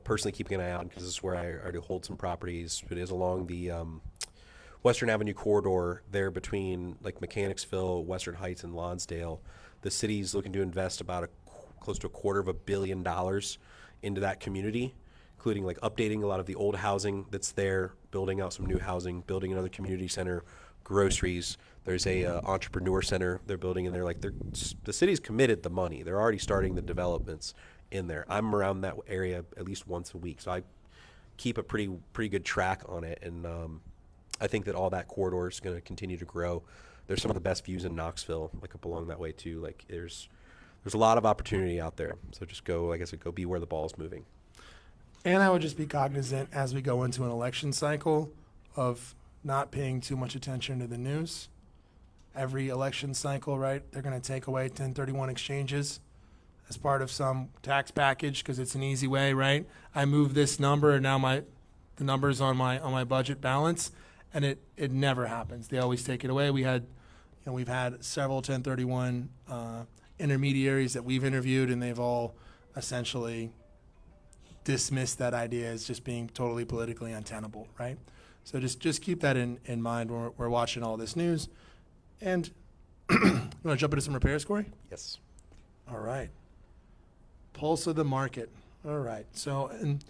personally keeping an eye on, because this is where I already hold some properties. It is along the Western Avenue corridor there between like Mechanicsville, Western Heights, and Lonsdale. The city's looking to invest about close to $250 million into that community, including like updating a lot of the old housing that's there, building out some new housing, building another community center, groceries. There's a entrepreneur center they're building in there. Like, the city's committed the money. They're already starting the developments in there. I'm around that area at least once a week, so I keep a pretty good track on it. And I think that all that corridor is going to continue to grow. There's some of the best views in Knoxville, like up along that way too. Like, there's a lot of opportunity out there. So just go, like I said, go be where the ball's moving. And I would just be cognizant as we go into an election cycle of not paying too much attention to the news. Every election cycle, right, they're going to take away 1031 exchanges as part of some tax package because it's an easy way, right? I move this number and now the number's on my budget balance, and it never happens. They always take it away. We've had several 1031 intermediaries that we've interviewed, and they've all essentially dismiss that idea as just being totally politically untenable, right? So just keep that in mind when we're watching all this news. And you want to jump into some repairs, Cory? Yes. All right. Pulse of the market. All right. So, and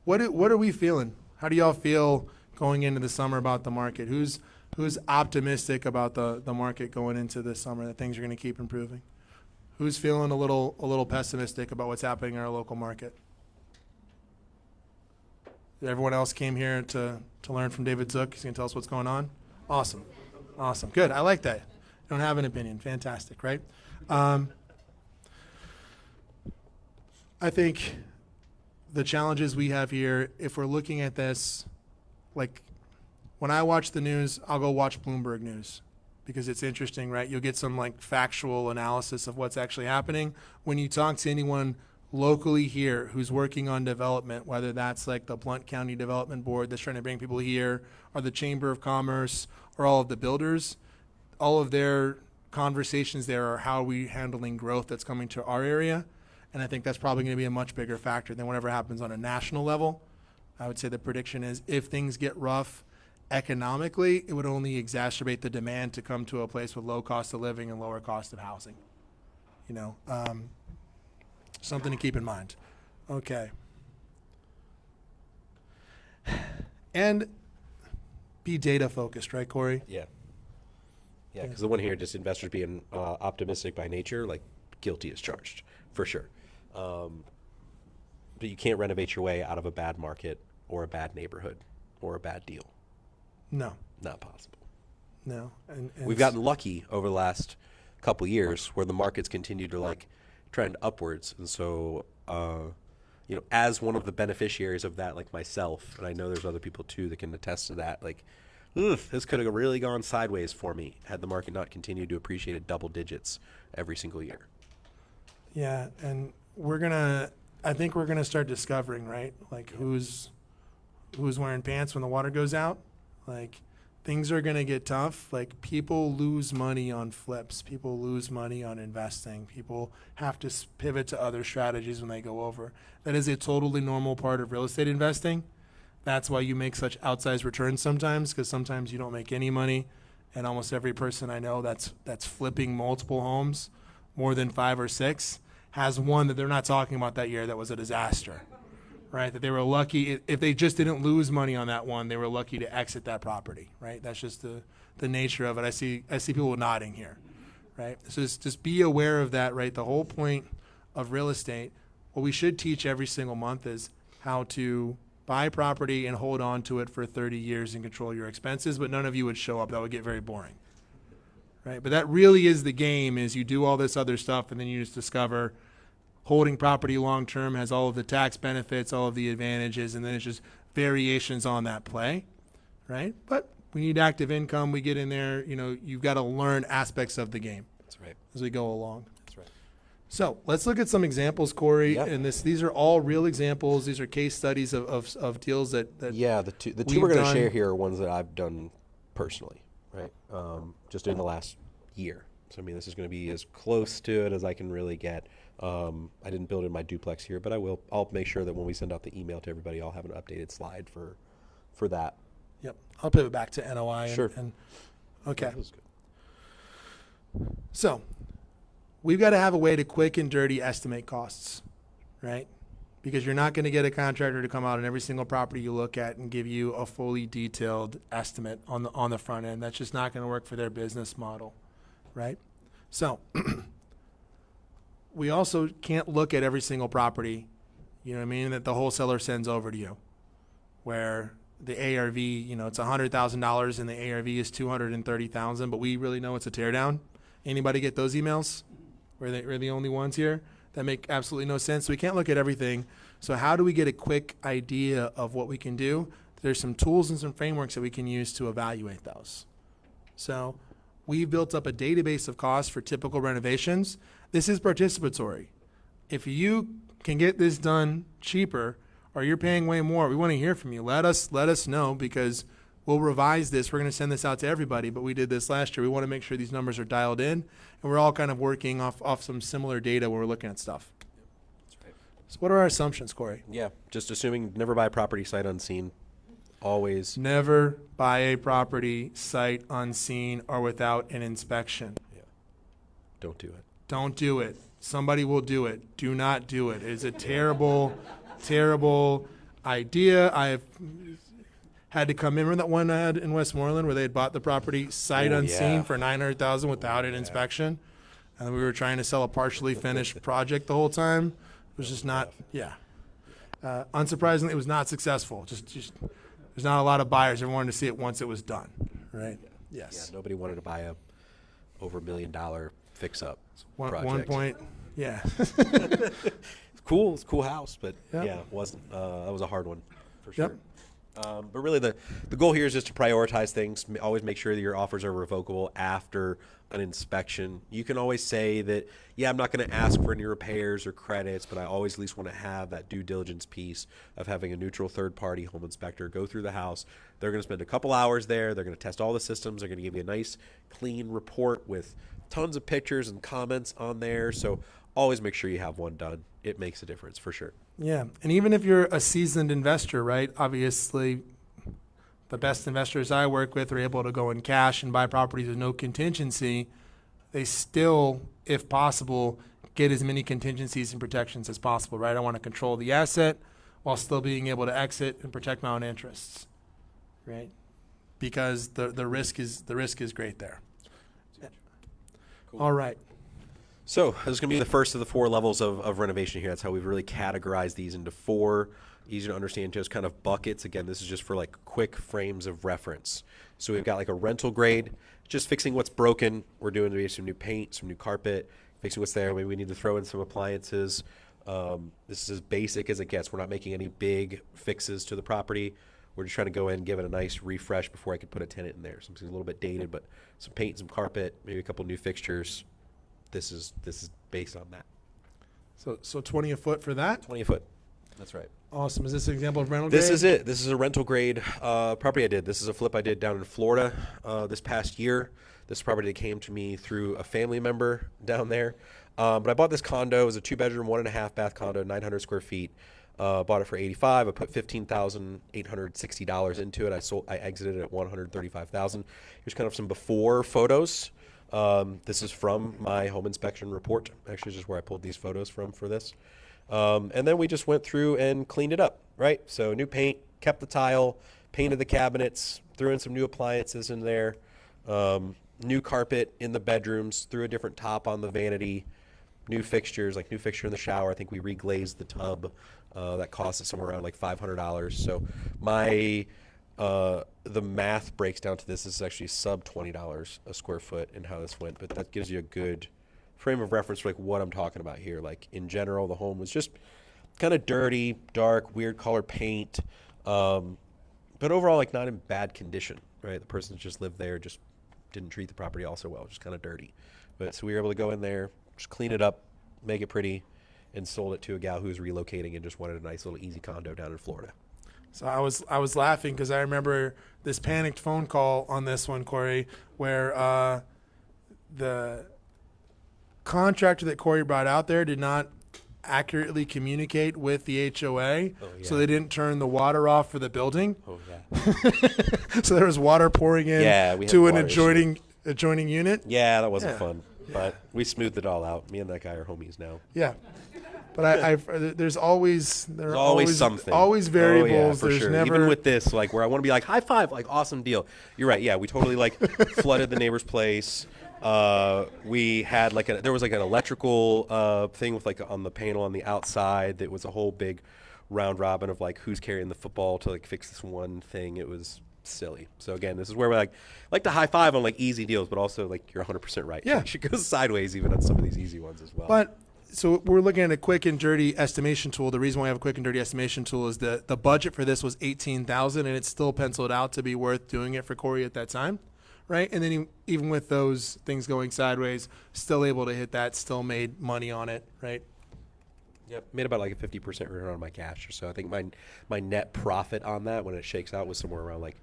what are we feeling? How do y'all feel going into the summer about the market? Who's optimistic about the market going into the summer, that things are going to keep improving? Who's feeling a little pessimistic about what's happening in our local market? Everyone else came here to learn from David Zook. He's going to tell us what's going on. Awesome. Good. I like that. You don't have an opinion. Fantastic, right? I think the challenges we have here, if we're looking at this, like when I watch the news, I'll go watch Bloomberg News because it's interesting, right? You'll get some like factual analysis of what's actually happening. When you talk to anyone locally here who's working on development, whether that's like the Blount County Development Board that's trying to bring people here, or the Chamber of Commerce, or all of the builders, all of their conversations there are how are we handling growth that's coming to our area. And I think that's probably going to be a much bigger factor than whatever happens on a national level. I would say the prediction is if things get rough economically, it would only exacerbate the demand to come to a place with low cost of living and lower cost of housing. Something to keep in mind. Okay. And be data focused, right, Cory? Yeah. Yeah, because the one here, just investors being optimistic by nature, like guilty as charged, for sure. But you can't renovate your way out of a bad market or a bad neighborhood or a bad deal. No. Not possible. No. And we've gotten lucky over the last couple years where the markets continue to like trend upwards. And so, as one of the beneficiaries of that, like myself, and I know there's other people too that can attest to that, like this could have really gone sideways for me had the market not continued to appreciate at double digits every single year. Yeah, and I think we're gonna start discovering, right? Like who's wearing pants when the water goes out. Like things are gonna get tough. Like people lose money on flips. People lose money on investing. People have to pivot to other strategies when they go over. That is a totally normal part of real estate investing. That's why you make such outsized returns sometimes, because sometimes you don't make any money. And almost every person I know that's flipping multiple homes, more than 5 or 6, has one that they're not talking about that year that was a disaster, right? That they were lucky, if they just didn't lose money on that one, they were lucky to exit that property, right? That's just the nature of it. I see people nodding here, right? So just be aware of that, right? The whole point of real estate, what we should teach every single month is how to buy property and hold on to it for 30 years and control your expenses, but none of you would show up. That would get very boring, right? But that really is the game, is you do all this other stuff and then you just discover holding property long term has all of the tax benefits, all of the advantages, and then it's just variations on that play, right? But we need active income. We get in there, you've got to learn aspects of the game. That's right. As we go along. That's right. So let's look at some examples, Cory. Yep. And these are all real examples. These are case studies of deals that Yeah, the two we've we're going to done. share here are ones that I've done personally, right? Just in the last year. So I mean, this is going to be as close to it as I can really get. I didn't build in my duplex here, but I'll make sure that when we send out the email to everybody, I'll have an updated slide for that. Yep. I'll pivot back to NOI. Sure. Okay. That was good. So we've got to have a way to quick and dirty estimate costs, right? Because you're not going to get a contractor to come out on every single property you look at and give you a fully detailed estimate on the front end. That's just not going to work for their business model, right? So we also can't look at every single property, that the wholesaler sends over to you, where the ARV, it's $100,000 and the ARV is $230,000, but we really know it's a teardown. Anybody get those emails? We're the only ones here? That make absolutely no sense. So we can't look at everything. So how do we get a quick idea of what we can do? There's some tools and some frameworks that we can use to evaluate those. So we've built up a database of costs for typical renovations. This is participatory. If you can get this done cheaper or you're paying way more, we want to hear from you. Let us know, because we'll revise this. We're going to send this out to everybody, but we did this last year. We want to make sure these numbers are dialed in, and we're all kind of working off some similar data when we're looking at stuff. That's right. So what are our assumptions, Cory? Yeah, just assuming never buy property sight unseen. Always. Never buy a property sight unseen or without an inspection. Yeah. Don't do it. Don't do it. Somebody will do it. Do not do it. It is a terrible, terrible idea. I've had to come in. Remember that one I had in Westmoreland where they had bought the property sight unseen for $900,000 without an inspection, and we were trying to sell a partially finished project the whole time. It was just not. Yeah. Unsurprisingly, it was not successful. Just there's not a lot of buyers. Everyone wanted to see it once it was done. Right. Yes. Yeah, nobody wanted to buy a over $1 million fix-up project. 1 point. Yeah. It's cool. It's a cool house, but Yep. yeah, it wasn't. That was a hard one for sure. Yep. But really, the goal here is just to prioritize things. Always make sure that your offers are revocable after an inspection. You can always say that, yeah, I'm not going to ask for any repairs or credits, but I always at least want to have that due diligence piece of having a neutral third-party home inspector go through the house. They're going to spend a couple hours there. They're going to test all the systems. They're going to give you a nice, clean report with tons of pictures and comments on there. So always make sure you have one done. It makes a difference for sure. Yeah, and even if you're a seasoned investor, right, obviously the best investors I work with are able to go in cash and buy properties with no contingency. They still, if possible, get as many contingencies and protections as possible, right? I want to control the asset while still being able to exit and protect my own interests, right? Because the risk is great there. Cool. All right. So this is going to be the first of the 4 levels of renovation here. That's how we've really categorized these into 4 easy to understand, just kind of buckets. Again, this is just for like quick frames of reference. So we've got like a rental grade, just fixing what's broken. We're doing maybe some new paint, some new carpet, fixing what's there. Maybe we need to throw in some appliances. This is as basic as it gets. We're not making any big fixes to the property. We're just trying to go in and give it a nice refresh before I could put a tenant in there. Something's a little bit dated, but some paint, some carpet, maybe a couple new fixtures. This is based on that. So 20 a foot for that? 20 a foot. That's right. Awesome. Is this an example of rental grade? This is it. This is a rental grade property I did. This is a flip I did down in Florida this past year. This property came to me through a family member down there. But I bought this condo. It was a 2-bedroom, 1.5 bath condo, 900 square feet. Bought it for $85,000. I put $15,860 into it. I exited it at $135,000. Here's kind of some before photos. This is from my home inspection report. Actually, this is where I pulled these photos from for this. And then we just went through and cleaned it up, right? So new paint, kept the tile, painted the cabinets, threw in some new appliances in there, new carpet in the bedrooms, threw a different top on the vanity, new fixtures, like new fixture in the shower. I think we reglazed the tub. That cost us somewhere around like $500. So the math breaks down to this is actually sub $20 a square foot and how this went, but that gives you a good frame of reference for like what I'm talking about here. Like in general, the home was just kind of dirty, dark, weird color paint, but overall like not in bad condition, right? The person that just lived there just didn't treat the property all so well, just kind of dirty. But so we were able to go in there, just clean it up, make it pretty, and sold it to a gal who was relocating and just wanted a nice little easy condo down in Florida. So I was laughing because I remember this panicked phone call on this one, Cory, where the contractor that Cory brought out there did not accurately communicate with the HOA, so they didn't turn the water off for the building. Oh yeah. So there was water pouring in to an adjoining unit. Yeah, that wasn't fun, but we smoothed it all out. Me and that guy are homies now. Yeah. But there's always something, always variables. Oh, yeah, for there's sure. never Even with this, like where I want to be like high five, like awesome deal. You're right. Yeah, we totally like flooded the neighbor's place. We had there was like an electrical thing with like on the panel on the outside that was a whole big round robin of like who's carrying the football to like fix this one thing. It was silly. So again, this is where we like to high five on like easy deals, but also like you're 100% right. Yeah, it should go sideways even on some of these easy ones as well. But so we're looking at a quick and dirty estimation tool. The reason why I have a quick and dirty estimation tool is the budget for this was $18,000, and it's still penciled out to be worth doing it for Cory at that time, right? And then even with those things going sideways, still able to hit that, still made money on it, right? Yep, made about like a 50% return on my cash or so. I think my net profit on that when it shakes out was somewhere around like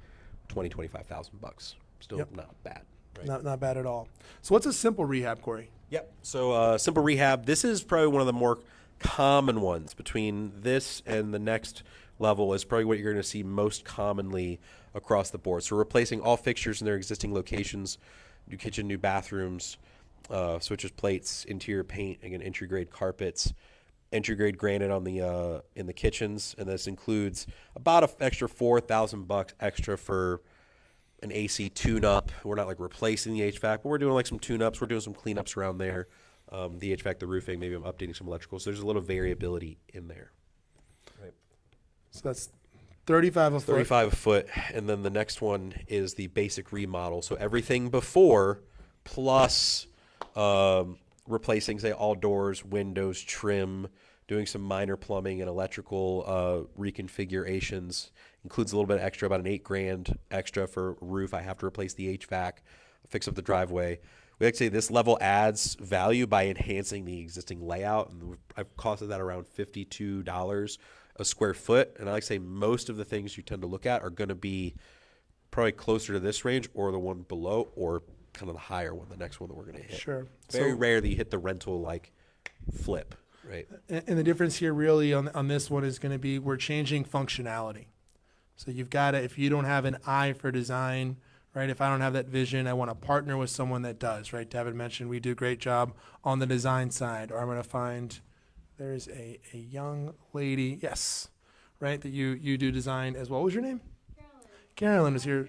$25,000. Still not bad. Right? Not bad at all. So what's a simple rehab, Cory? Yep. So simple rehab. This is probably one of the more common ones. Between this and the next level is probably what you're going to see most commonly across the board. So we're replacing all fixtures in their existing locations, new kitchen, new bathrooms, switches, plates, interior paint, again entry grade carpets, entry grade granite on the in the kitchens, and this includes about an extra $4,000 extra for an AC tune-up. We're not like replacing the HVAC, but we're doing like some tune-ups. We're doing some cleanups around there. The HVAC, the roofing, maybe I'm updating some electrical. So there's a little variability in there. Right. So that's 35 a foot. 35 a foot. And then the next one is the basic remodel. So everything before plus replacing, say, all doors, windows, trim, doing some minor plumbing and electrical reconfigurations. Includes a little bit extra, about an $8,000 extra for roof. I have to replace the HVAC, fix up the driveway. We like to say this level adds value by enhancing the existing layout, and I've costed that around $52 a square foot. And I like to say most of the things you tend to look at are going to be probably closer to this range or the one below, or kind of the higher one, the next one that we're going to hit. Sure. Very rare that you hit the rental like flip, right? And the difference here really on this one is going to be we're changing functionality. So you've got to, if you don't have an eye for design, right? If I don't have that vision, I want to partner with someone that does, right? David mentioned we do a great job on the design side, or I'm going to find there's a young lady, yes, right, that you do design as well. What was your name? Carolyn is here.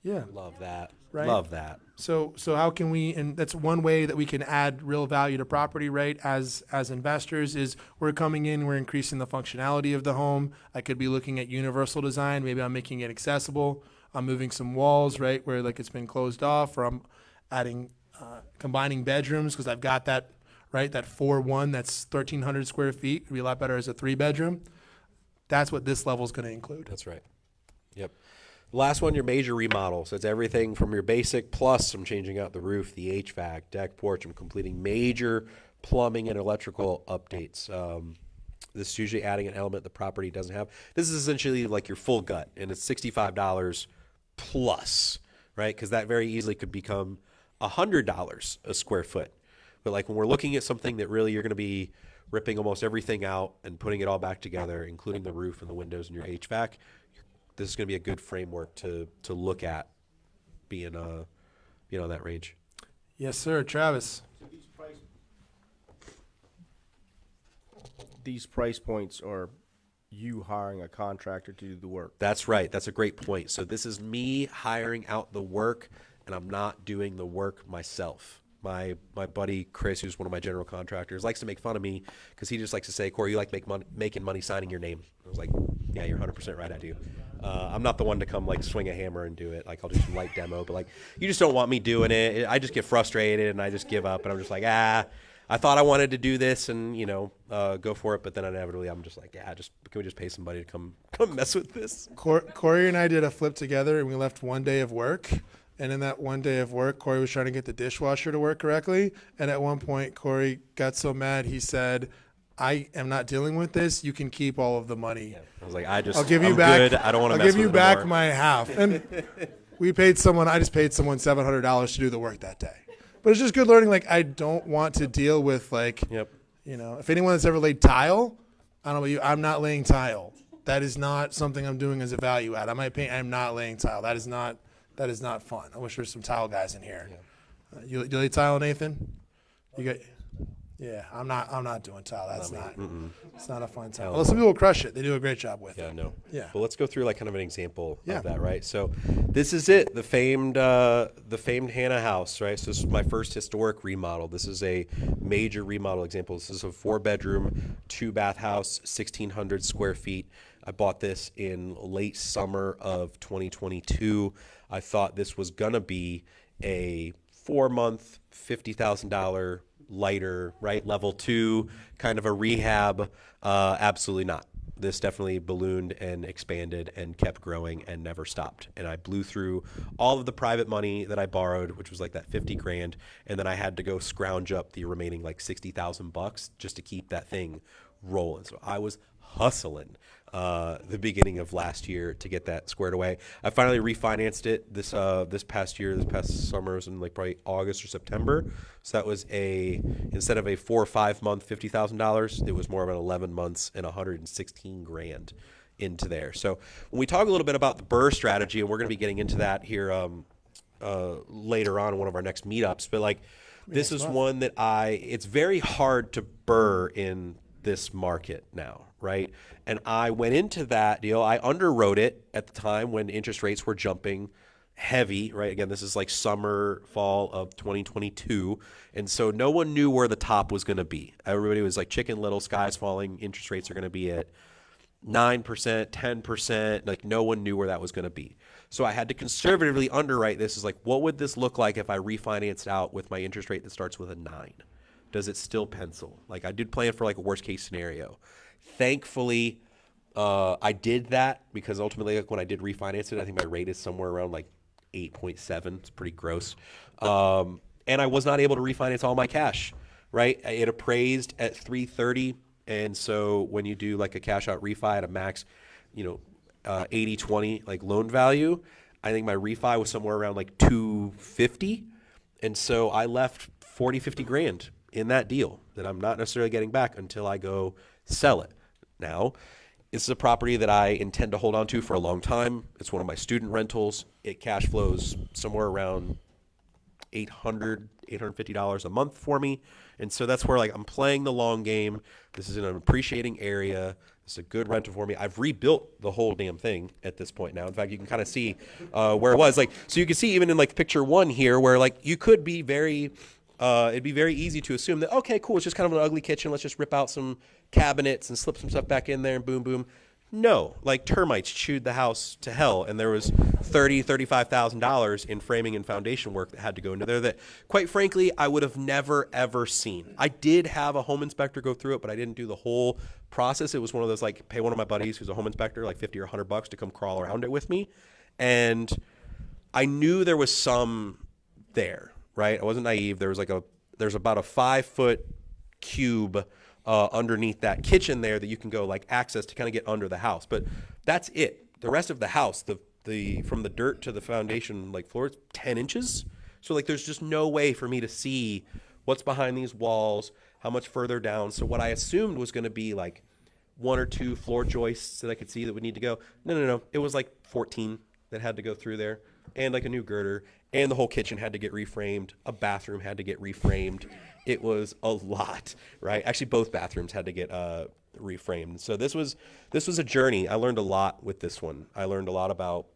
Yeah. Love that. Right? Love that. So how can we, and that's one way that we can add real value to property, right? As investors is we're coming in, we're increasing the functionality of the home. I could be looking at universal design. Maybe I'm making it accessible. I'm moving some walls, right, where like it's been closed off, or I'm adding combining bedrooms, because I've got that, right, that 4-1, that's 1,300 square feet. It'd be a lot better as a 3-bedroom. That's what this level is going to include. That's right. Yep. Last one, your major remodel. So it's everything from your basic plus I'm changing out the roof, the HVAC, deck, porch. I'm completing major plumbing and electrical updates. This is usually adding an element the property doesn't have. This is essentially like your full gut, and it's $65 plus, right? Because that very easily could become $100 a square foot. But like when we're looking at something that really you're going to be ripping almost everything out and putting it all back together, including the roof and the windows and your HVAC, this is going to be a good framework to look at being that range. Yes, sir. Travis. These price points are you hiring a contractor to do the work. That's right. That's a great point. So this is me hiring out the work, and I'm not doing the work myself. My buddy Chris, who's one of my general contractors, likes to make fun of me because he just likes to say, Cory, you like making money signing your name. I was like, yeah, you're 100% right, I do. I'm not the one to come like swing a hammer and do it. Like I'll do some light demo, but like you just don't want me doing it. I just get frustrated and I just give up, and I'm just like, I thought I wanted to do this and, go for it, but then inevitably I'm just like, can we just pay somebody to come mess with this? Cory and I did a flip together, and we left one day of work. And in that one day of work, Cory was trying to get the dishwasher to work correctly. And at one point, Cory got so mad, he said, I am not dealing with this. You can keep all of the money. Yeah. I was like, I'm back. good. I don't want to I'll mess give you with it back anymore. my half. And I just paid someone $700 to do the work that day. But it's just good learning. Like, I don't want to deal with if anyone that's ever laid tile, I don't know about you, I'm not laying tile. That is not something I'm doing as a value add. I might paint, I'm not laying tile. That is not fun. I wish there's some tile guys in here. You lay tile, Nathan? Yeah, I'm not doing tile. It's not a fun tile. Well, some people crush it. They do a great job with it. Yeah. Well, let's go through like kind of an example of that, right? So this is it, the famed Hannah house, right? So this is my first historic remodel. This is a major remodel example. This is a 4-bedroom, 2-bath house, 1,600 square feet. I bought this in late summer of 2022. I thought this was gonna be a 4-month, $50,000 lighter, right? Level 2, kind of a rehab. Absolutely not. This definitely ballooned and expanded and kept growing and never stopped. And I blew through all of the private money that I borrowed, which was like that 50 grand. And then I had to go scrounge up the remaining like 60,000 bucks just to keep that thing rolling. So I was hustling the beginning of last year to get that squared away. I finally refinanced it this past summer. It was in like probably August or September. So that was instead of a 4 or 5 month $50,000, it was more of an 11 months and 116 grand into there. So when we talk a little bit about the BRRRR strategy, and we're going to be getting into that here later on in one of our next meetups, but like this is one that it's very hard to BRRRR in this market now, right? And I went into that deal. I underwrote it at the time when interest rates were jumping heavy, right? Again, this is like summer, fall of 2022. And so no one knew where the top was going to be. Everybody was like Chicken Little, sky's falling, interest rates are going to be at 9%, 10%. Like no one knew where that was going to be. So I had to conservatively underwrite this as like, what would this look like if I refinanced out with my interest rate that starts with a 9? Does it still pencil? Like I did plan for like a worst case scenario. Thankfully, I did that because ultimately like when I did refinance it, I think my rate is somewhere around like 8.7. It's pretty gross. And I was not able to refinance all my cash, right? It appraised at 330. And so when you do like a cash out refi at a max, 80-20 like loan value, I think my refi was somewhere around like 250. And so I left 40, 50 grand in that deal that I'm not necessarily getting back until I go sell it. Now, this is a property that I intend to hold on to for a long time. It's one of my student rentals. It cash flows somewhere around $800, $850 a month for me. And so that's where like I'm playing the long game. This is in an appreciating area. It's a good rental for me. I've rebuilt the whole damn thing at this point now. In fact, you can kind of see where it was. Like, so you can see even in like picture 1 here where like you could be it'd be very easy to assume that, okay, cool, it's just kind of an ugly kitchen. Let's just rip out some cabinets and slip some stuff back in there and boom, boom. No, like termites chewed the house to hell, and there was $35,000 in framing and foundation work that had to go into there that, quite frankly, I would have never, ever seen. I did have a home inspector go through it, but I didn't do the whole process. It was one of those, like, pay one of my buddies who's a home inspector like 50 or $100 to come crawl around it with me, and I knew there was some there, right? I wasn't naive. There's about a 5-foot cube underneath that kitchen there that you can go like access to kind of get under the house, but that's it. The rest of the house, the from the dirt to the foundation like floor, is 10 inches. So like there's just no way for me to see what's behind these walls, how much further down. So what I assumed was going to be like 1 or 2 floor joists that I could see that would need to go. No. It was like 14 that had to go through there, and like a new girder, and the whole kitchen had to get reframed. A bathroom had to get reframed. It was a lot, right? Actually, both bathrooms had to get reframed. So this was a journey. I learned a lot with this one. I learned a lot about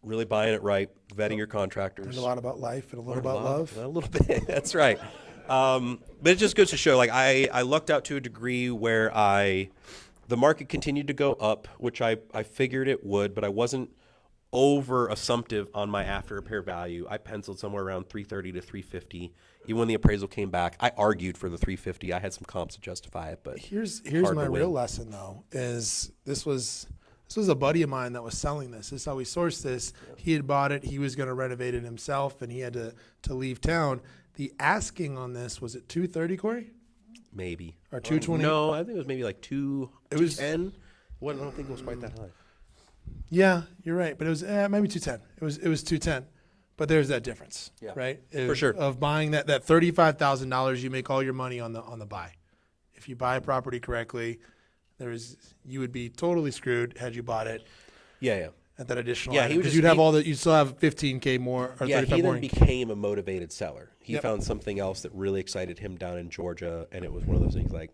really buying it right, vetting your contractors. Learned a lot about life and a little about love. A little bit. That's right. But it just goes to show, like I lucked out to a degree where the market continued to go up, which I figured it would, but I wasn't over assumptive on my after repair value. I penciled somewhere around 330 to 350. Even when the appraisal came back, I argued for the 350. I had some comps to justify it, but here's my real lesson though, is this was a buddy of mine that was selling this. This is how we sourced this. Yeah. He had bought it. He was going to renovate it himself, and he had to leave town. The asking on this, was it 230, Cory? Maybe. Or 220? No, I think it was maybe like 210. I don't think it was quite that high. Yeah, you're right, but it was maybe 210. It was 210, but there's that difference, right? For sure. Of buying that $35,000, you make all your money on the buy. If you buy a property correctly, you would be totally screwed had you bought it. Yeah. At that additional, because you'd still have 15K more. Or yeah, 35 he more then became a motivated seller. He Yep. found something else that really excited him down in Georgia, and it was one of those things like,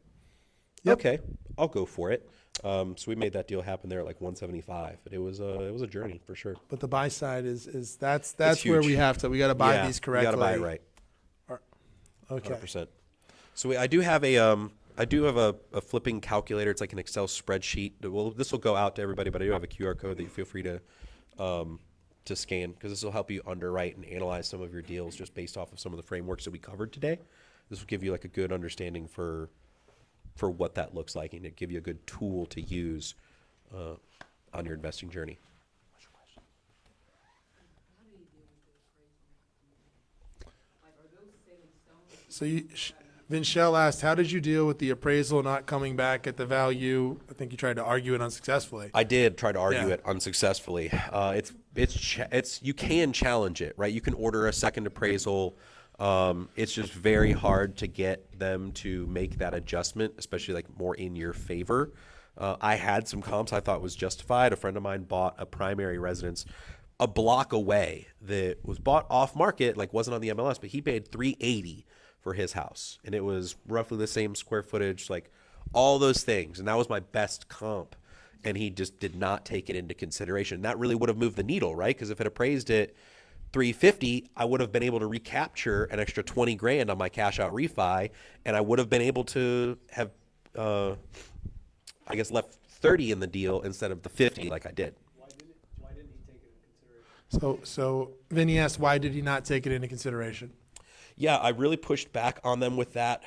Yep. okay, I'll go for it. So we made that deal happen there at like 175, but it was a journey for sure. But the buy side is that's where we got to buy these correctly. You got to buy it right. Okay. 100%. So I do have a flipping calculator. It's like an Excel spreadsheet. This will go out to everybody, but I do have a QR code that you feel free to scan, because this will help you underwrite and analyze some of your deals just based off of some of the frameworks that we covered today. This will give you like a good understanding for what that looks like, and it give you a good tool to use on your investing journey. So Vinchelle asked, how did you deal with the appraisal not coming back at the value? I think you tried to argue it unsuccessfully. I did try to argue it unsuccessfully. It's you can challenge it, right? You can order a second appraisal. It's just very hard to get them to make that adjustment, especially like more in your favor. I had some comps I thought was justified. A friend of mine bought a primary residence a block away that was bought off market, like wasn't on the MLS, but he paid $380 for his house, and it was roughly the same square footage, like all those things, and that was my best comp, and he just did not take it into consideration. That really would have moved the needle, right? Because if it appraised at $350, I would have been able to recapture an extra $20,000 on my cash out refi, and I would have been able to have, I guess, left 30 in the deal instead of the 50 like I did. Why didn't he take it into consideration? So Vinny asked, why did he not take it into consideration? Yeah, I really pushed back on them with that.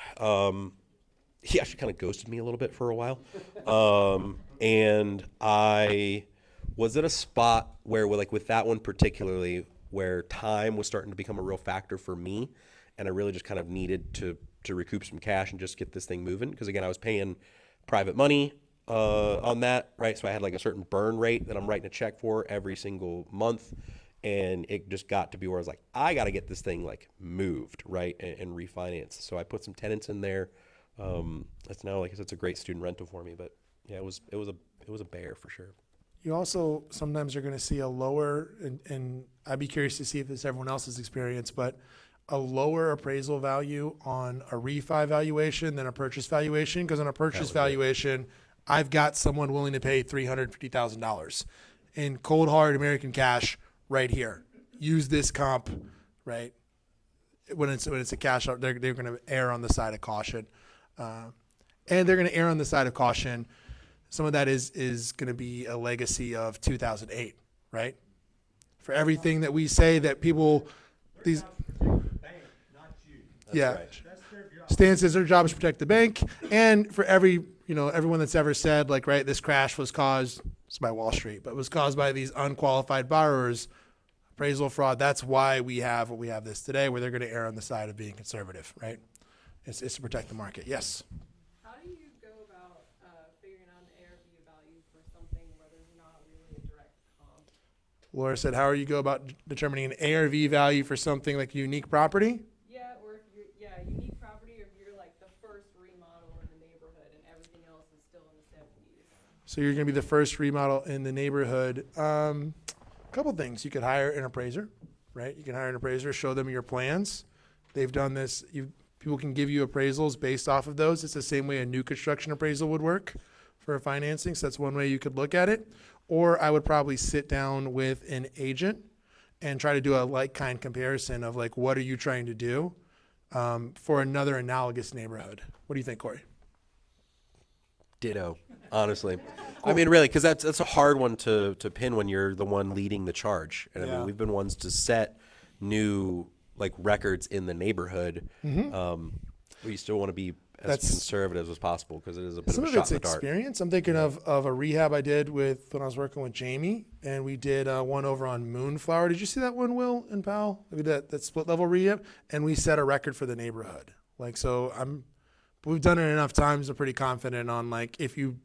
He actually kind of ghosted me a little bit for a while. And I was at a spot where, like with that one particularly, where time was starting to become a real factor for me, and I really just kind of needed to recoup some cash and just get this thing moving. Because again, I was paying private money on that, right? So I had like a certain burn rate that I'm writing a check for every single month. And it just got to be where I was like, I got to get this thing like moved, right, and refinanced. So I put some tenants in there. It's now, like I said, it's a great student rental for me. But yeah, it was a bear for sure. You also sometimes are going to see a lower, and I'd be curious to see if it's everyone else's experience, but a lower appraisal value on a refi valuation than a purchase valuation. Because on a purchase valuation, I've got someone willing to pay $350,000 in cold hard American cash. Right here, use this comp, right? When it's a cash out, they're going to err on the side of caution, and they're going to err on the side of caution some of that is going to be a legacy of 2008, right? For everything that we say that people, these, yeah, Stan says their job is to protect the bank, and for everyone that's ever said like, right, this crash was caused by Wall Street, but was caused by these unqualified borrowers, appraisal fraud. That's why we have what we have this today, where they're going to err on the side of being conservative, right? It's to protect the market. Yes. How do you go about figuring out an ARV value for something where there's not really a direct comp? Laura said, how are you go about determining an ARV value for something like a unique property? Yeah, or if you're, unique property, or if you're like the first remodel in the neighborhood and everything else is still in the 70s. So you're going to be the first remodel in the neighborhood. A couple things. You could hire an appraiser, right? You can hire an appraiser, show them your plans. They've done this. People can give you appraisals based off of those. It's the same way a new construction appraisal would work for financing. So that's one way you could look at it. Or I would probably sit down with an agent and try to do a like-kind comparison of like, what are you trying to do for another analogous neighborhood? What do you think, Cory? Ditto, honestly. I mean, really, because that's a hard one to pin when you're the one leading the charge. And I mean, we've been ones to set new like records in the neighborhood. We still want to be as conservative as possible because it is a bit of a shot in the dark. Experience. I'm thinking of a rehab I did when I was working with Jamie, and we did one over on Moonflower. Did you see that one, Will and Powell? We did that split level rehab, and we set a record for the neighborhood. Like, so we've done it enough times. I'm pretty confident on like if you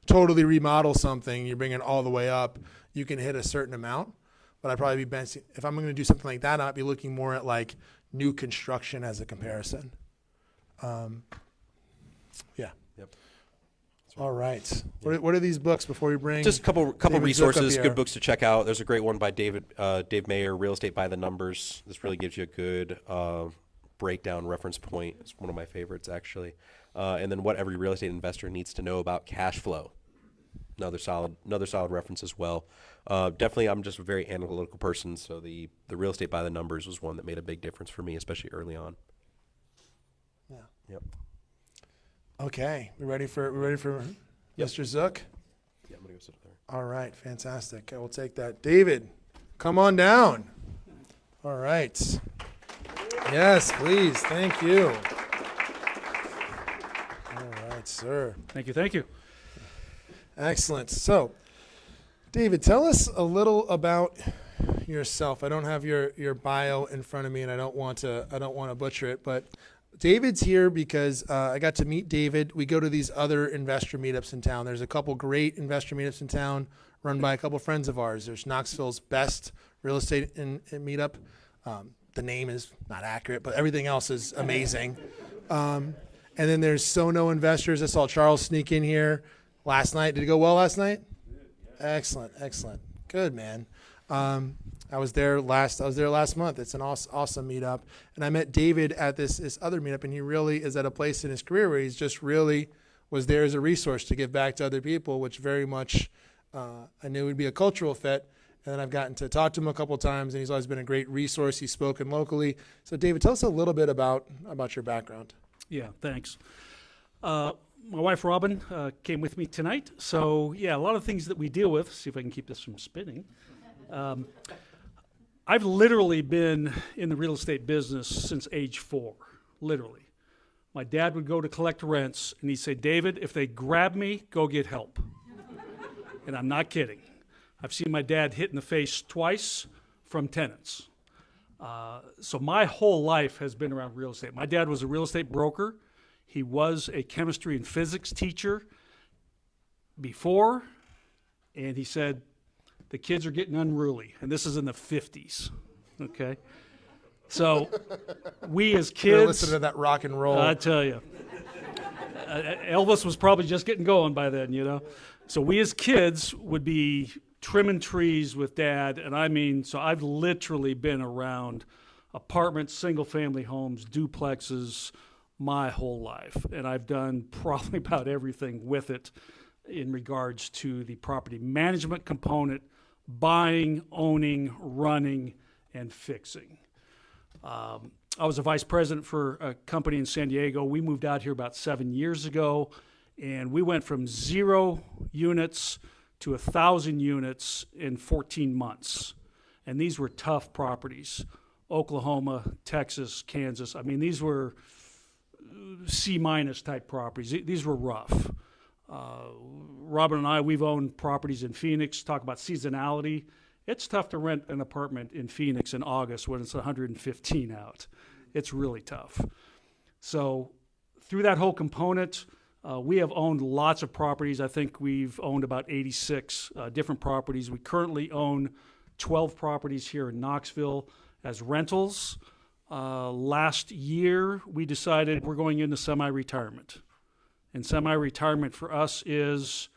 totally remodel something, you bring it all the way up, you can hit a certain amount. But I'd probably be if I'm going to do something like that, I'd be looking more at like new construction as a comparison. Yeah. Yep. All right. What are these books before we bring? Just a couple David Zook resources, up good here? books to check out. There's a great one by Dave Mayer, Real Estate by the Numbers. This really gives you a good breakdown reference point. It's one of my favorites, actually. And then What Every Real Estate Investor Needs to Know About Cash Flow. Another solid reference as well. Definitely, I'm just a very analytical person, so the Real Estate by the Numbers was one that made a big difference for me, especially early on. Yeah. Yep. Okay, we ready for Mr. Zook? Yeah, I'm gonna go sit there. All right, fantastic. I will take that. David, come on down. All right. Yes, please. Thank you. All right, sir. Thank you. Thank you. Excellent. So, David, tell us a little about yourself. I don't have your bio in front of me, and I don't want to butcher it, but David's here because I got to meet David. We go to these other investor meetups in town. There's a couple great investor meetups in town run by a couple friends of ours. There's Knoxville's best real estate in meetup. The name is not accurate, but everything else is amazing. And then there's Sono Investors. I saw Charles sneak in here last night. Did it go well last night? Excellent. Good, man. I was there last month. It's an awesome meetup. And I met David at this other meetup, and he really is at a place in his career where he's just really was there as a resource to give back to other people, which very much I knew would be a cultural fit. And then I've gotten to talk to him a couple times, and he's always been a great resource. He's spoken locally. So, David, tell us a little bit about your background. Yeah, thanks. My wife, Robin, came with me tonight. So, yeah, a lot of things that we deal with. See if I can keep this from spinning. I've literally been in the real estate business since age 4, literally. My dad would go to collect rents, and he'd say, David, if they grab me, go get help. And I'm not kidding. I've seen my dad hit in the face twice from tenants. So my whole life has been around real estate. My dad was a real estate broker. He was a chemistry and physics teacher before, and he said, the kids are getting unruly, and this is in the 50s, okay? So we as kids... Listen to that rock and roll. I tell you. Elvis was probably just getting going by then, you know? So we as kids would be trimming trees with Dad, and I mean, so I've literally been around apartments, single-family homes, duplexes my whole life, and I've done probably about everything with it in regards to the property management component, buying, owning, running, and fixing. I was a vice president for a company in San Diego. We moved out here about 7 years ago, And we went from 0 units to 1,000 units in 14 months. And these were tough properties. Oklahoma, Texas, Kansas. I mean, these were C- type properties. These were rough. Robin and I, we've owned properties in Phoenix. Talk about seasonality. It's tough to rent an apartment in Phoenix in August when it's 115 out. It's really tough. So through that whole component, we have owned lots of properties. I think we've owned about 86 different properties. We currently own 12 properties here in Knoxville as rentals. Last year, we decided we're going into semi-retirement. And semi-retirement for us is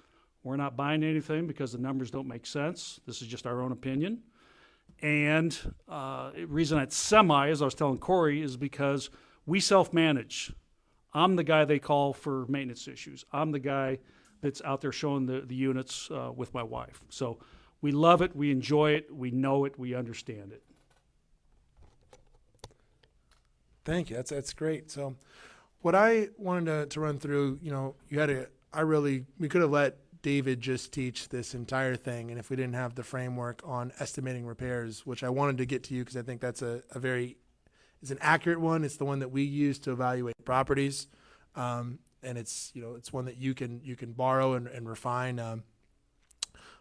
we're not buying anything because the numbers don't make sense. This is just our own opinion. And the reason it's semi, as I was telling Cory, is because we self-manage. I'm the guy they call for maintenance issues. I'm the guy that's out there showing the units with my wife. So we love it, we enjoy it, we know it, we understand it. Thank you. That's great. So what I wanted to run through, we could have let David just teach this entire thing, and if we didn't have the framework on estimating repairs, which I wanted to get to you because I think that's it's an accurate one. It's the one that we use to evaluate properties, and it's one that you can borrow and refine.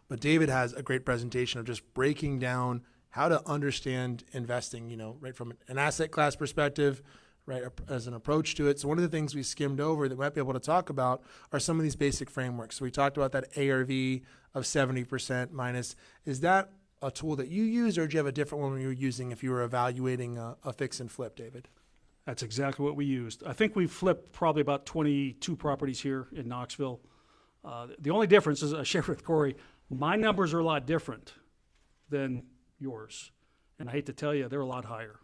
But David has a great presentation of just breaking down how to understand investing, right from an asset class perspective, right, as an approach to it. So one of the things we skimmed over that we might be able to talk about are some of these basic frameworks. So we talked about that ARV of 70% minus. Is that a tool that you use, or do you have a different one you were using if you were evaluating a fix and flip, David? That's exactly what we used. I think we flipped probably about 22 properties here in Knoxville. The only difference is I shared with Cory, my numbers are a lot different than yours. And I hate to tell you, they're a lot higher.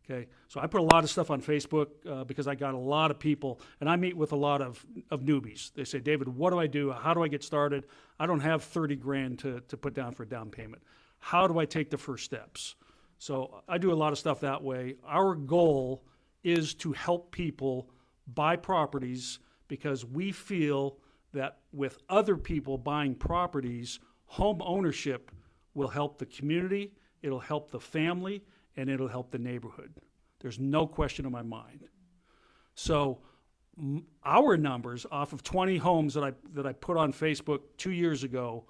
Okay, so I put a lot of stuff on Facebook because I got a lot of people, and I meet with a lot of newbies. They say, David, what do I do? How do I get started? I don't have 30 grand to put down for a down payment. How do I take the first steps? So I do a lot of stuff that way. Our goal is to help people buy properties because we feel that with other people buying properties, home ownership will help the community, it'll help the family, and it'll help the neighborhood. There's no question in my mind. So our numbers off of 20 homes that I put on Facebook 2 years ago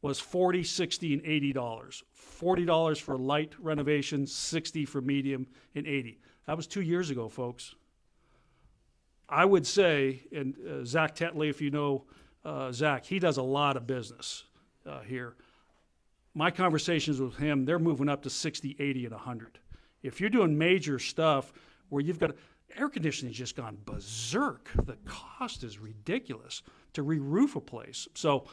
was $40, $60, and $80. $40 for light renovations, $60 for medium, and $80. That was 2 years ago, folks. I would say, and Zach Tetley, if you know Zach, he does a lot of business here. My conversations with him, they're moving up to 60, 80, and 100. If you're doing major stuff where you've got air conditioning's just gone berserk, the cost is ridiculous to re-roof a place. So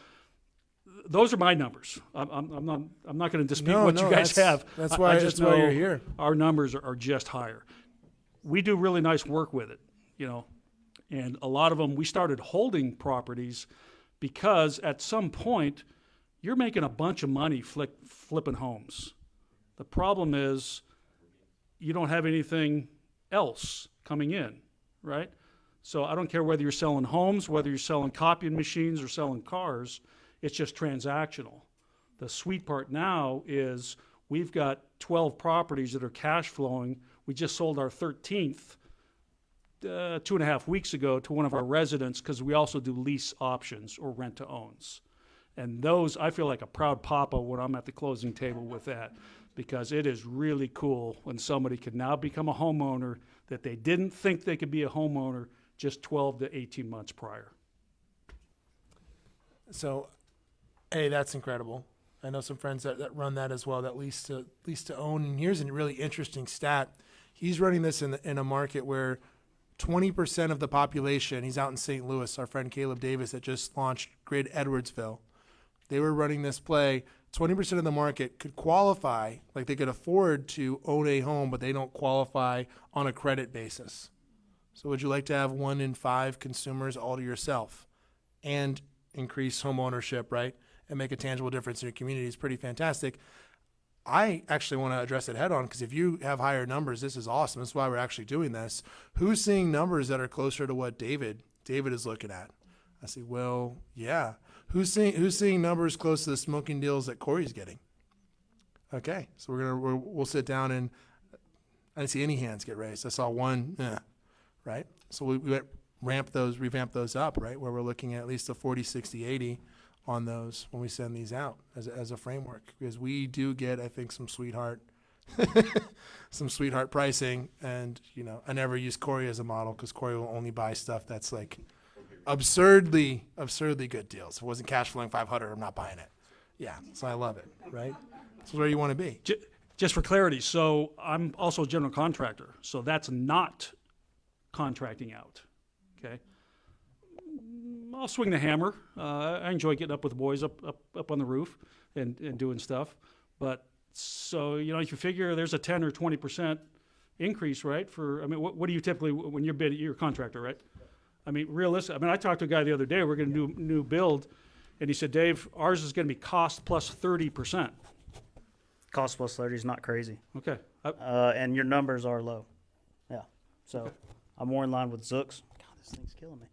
those are my numbers. I'm not going to dispute what you guys have. That's I why just know you're here. Our numbers are just higher. We do really nice work with it, and a lot of them we started holding properties because at some point you're making a bunch of money flipping homes. The problem is you don't have anything else coming in, right? So I don't care whether you're selling homes, whether you're selling copying machines or selling cars, it's just transactional. The sweet part now is we've got 12 properties that are cash flowing. We just sold our 13th 2.5 weeks ago to one of our residents because we also do lease options or rent to owns. And those, I feel like a proud papa when I'm at the closing table with that, because it is really cool when somebody can now become a homeowner that they didn't think they could be a homeowner just 12 to 18 months prior. So, hey, that's incredible. I know some friends that run that as well, that lease to own. And here's a really interesting stat. He's running this in a market where 20% of the population, he's out in St. Louis, our friend Caleb Davis that just launched Grid Edwardsville. They were running this play. 20% of the market could qualify, like they could afford to own a home, but they don't qualify on a credit basis. So would you like to have 1 in 5 consumers all to yourself and increase home ownership, right? And make a tangible difference in your community? Is pretty fantastic. I actually want to address it head on because if you have higher numbers, this is awesome. That's why we're actually doing this. Who's seeing numbers that are closer to what David is looking at? I see, well, yeah. Who's seeing numbers close to the smoking deals that Cory's getting? Okay, so we'll sit down and I didn't see any hands get raised. I saw one, right? So we revamp those up, right? Where we're looking at least a 40, 60, 80 on those when we send these out as a framework, because we do get, I think, some sweetheart pricing. And, you know, I never use Cory as a model because Cory will only buy stuff that's like absurdly good deals. If it wasn't cash flowing 500, I'm not buying it. Yeah, so I love it, right? This is where you want to be. Just for clarity, so I'm also a general contractor, so that's not contracting out, okay? I'll swing the hammer. I enjoy getting up with the boys up on the roof and doing stuff. But so, you know, if you figure there's a 10 or 20% increase, right? I mean, what do you typically, when you're bidding, you're a contractor, right? I mean, realistic. I mean, I talked to a guy the other day, we're going to do new build, and he said, Dave, ours is going to be cost plus 30%. Cost plus 30 is not crazy. Okay. And your numbers are low. Yeah. So I'm more in line with Zook's. God, this thing's killing me.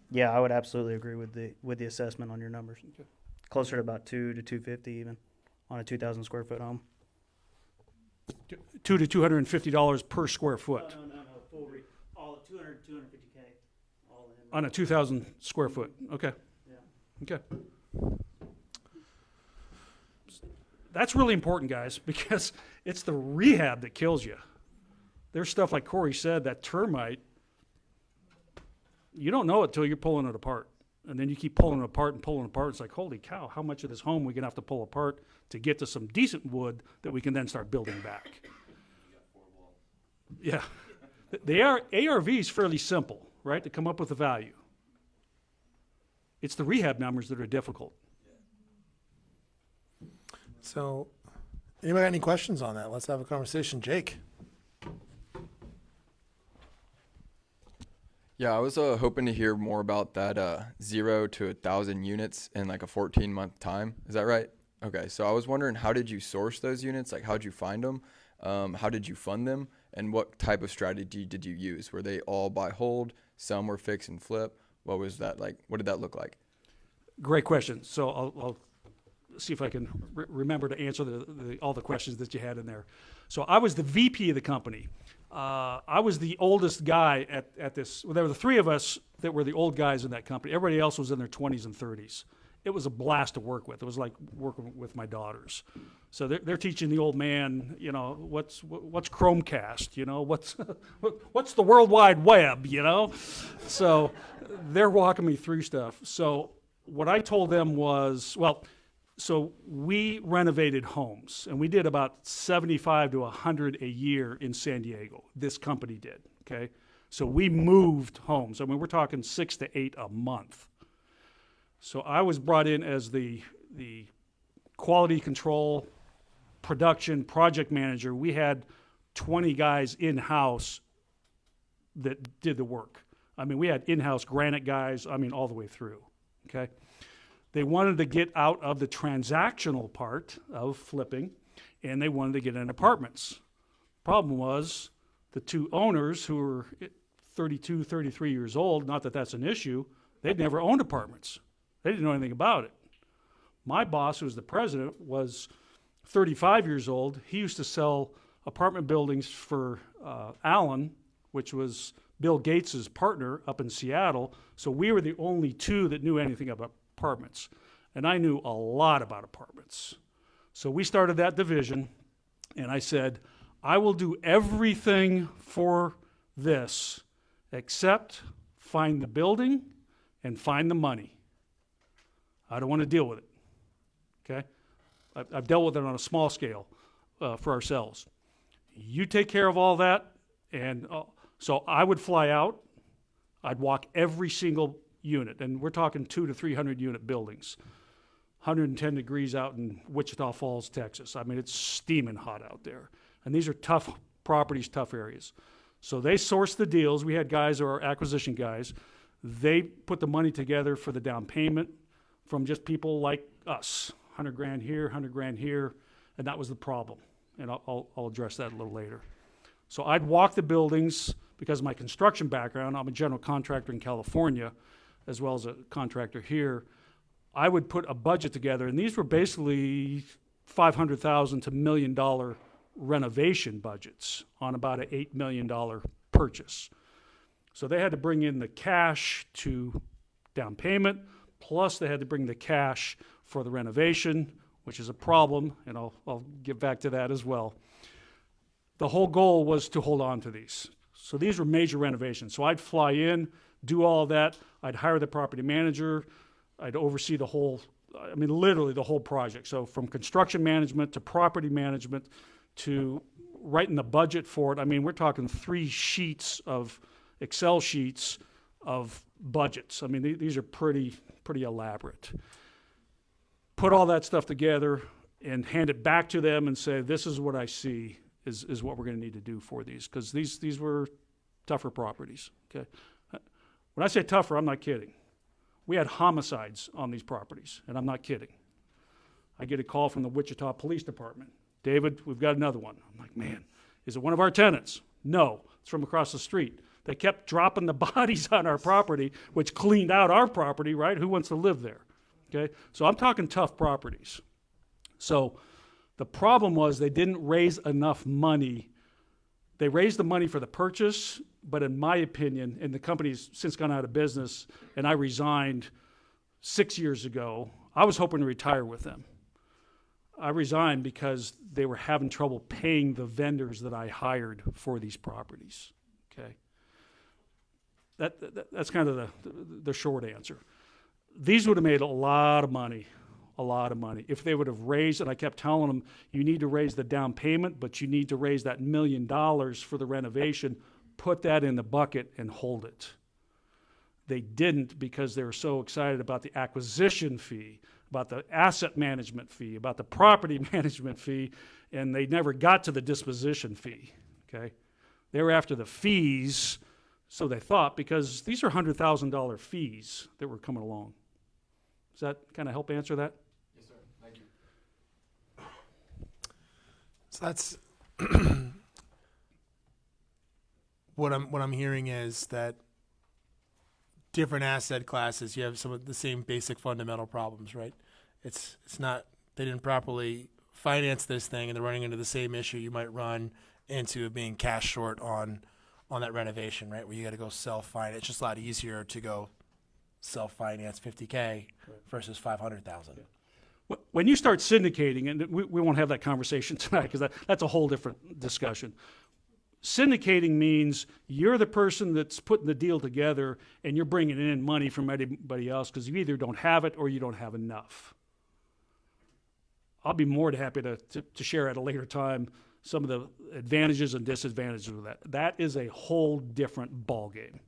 Yeah, I would absolutely agree with the assessment on your numbers. Okay. Closer to about 2 to 250 even on a 2,000 square foot home. $200 to $250 per square foot. No. All 200, 250K all in. On a 2,000 square foot. Okay. Yeah. Okay. That's really important, guys, because it's the rehab that kills you. There's stuff like Cory said, that termite, you don't know it till you're pulling it apart. And then you keep pulling it apart and pulling it apart. It's like, holy cow, how much of this home are we going to have to pull apart to get to some decent wood that we can then start building back? Yeah. The ARV is fairly simple, right, to come up with a value. It's the rehab numbers that are difficult. So, anybody got any questions on that? Let's have a conversation. Jake. Yeah, I was hoping to hear more about that 0 to 1,000 units in like a 14-month time. Is that right? Okay, so I was wondering, how did you source those units? Like, how did you find them? How did you fund them? And what type of strategy did you use? Were they all buy hold? Some were fix and flip? What was that like? What did that look like? Great question. So I'll see if I can remember to answer all the questions that you had in there. So I was the VP of the company. I was the oldest guy at this. Well, there were the three of us that were the old guys in that company. Everybody else was in their 20s and 30s. It was a blast to work with. It was like working with my daughters. So they're teaching the old man, you know, what's Chromecast, you know, what's the World Wide Web, you know. So they're walking me through stuff. So what I told them was, well, so we renovated homes, and we did about 75 to 100 a year in San Diego. This company did, okay? So we moved homes. I mean, we're talking 6 to 8 a month. So I was brought in as the quality control, production, project manager. We had 20 guys in-house that did the work. I mean, we had in-house granite guys, I mean, all the way through, okay? They wanted to get out of the transactional part of flipping, and they wanted to get in apartments. Problem was, the two owners, who were 32, 33 years old, not that that's an issue, they'd never owned apartments. They didn't know anything about it. My boss, who was the president, was 35 years old. He used to sell apartment buildings for Allen, which was Bill Gates' partner up in Seattle. So we were the only two that knew anything about apartments. And I knew a lot about apartments. So we started that division, and I said, I will do everything for this except find the building and find the money. I don't want to deal with it, okay? I've dealt with it on a small scale for ourselves. You take care of all that, and so I would fly out. I'd walk every single unit, and we're talking 200 to 300 unit buildings, 110 degrees out in Wichita Falls, Texas. I mean, it's steaming hot out there, and these are tough properties, tough areas. So they sourced the deals. We had guys, or our acquisition guys. They put the money together for the down payment from just people like us, 100 grand here, 100 grand here, and that was the problem. And I'll address that a little later. So I'd walk the buildings because of my construction background. I'm a general contractor in California, as well as a contractor here, I would put a budget together, and these were basically $500,000 to $1 million renovation budgets on about an $8 million purchase. So they had to bring in the cash to down payment, plus they had to bring the cash for the renovation, which is a problem, and I'll get back to that as well. The whole goal was to hold on to these. So these were major renovations. So I'd fly in, do all of that, I'd hire the property manager, I'd oversee the whole, I mean, literally the whole project. So from construction management to property management to writing the budget for it. I mean, we're talking 3 sheets of Excel sheets of budgets. I mean, these are pretty elaborate. Put all that stuff together and hand it back to them and say, this is what I see is what we're going to need to do for these, because these were tougher properties. Okay, when I say tougher, I'm not kidding. We had homicides on these properties, and I'm not kidding. I get a call from the Wichita Police Department. David, we've got another one. I'm like, man, is it one of our tenants? No, it's from across the street. They kept dropping the bodies on our property, which cleaned out our property, right? Who wants to live there? Okay, so I'm talking tough properties. So the problem was they didn't raise enough money. They raised the money for the purchase, but in my opinion, and the company's since gone out of business, and I resigned 6 years ago, I was hoping to retire with them. I resigned because they were having trouble paying the vendors that I hired for these properties. Okay, that's kind of the short answer. These would have made a lot of money, if they would have raised, and I kept telling them, you need to raise the down payment, but you need to raise that $1 million for the renovation, put that in the bucket and hold it. They didn't, because they were so excited about the acquisition fee, about the asset management fee, about the property management fee, and they never got to the disposition fee, okay? They were after the fees, so they thought, because these are $100,000 fees that were coming along. Does that kind of help answer that? Yes, sir. Thank you. So that's what I'm hearing is that different asset classes, you have some of the same basic fundamental problems, right? It's not, they didn't properly finance this thing, and they're running into the same issue you might run into being cash short on that renovation, right? Where you got to go self-finance. It's just a lot easier to go self-finance $50K versus $500,000. Yeah. When you start syndicating, and we won't have that conversation tonight because that's a whole different discussion. Syndicating means you're the person that's putting the deal together and you're bringing in money from anybody else because you either don't have it or you don't have enough. I'll be more than happy to share at a later time some of the advantages and disadvantages of that. That is a whole different ballgame.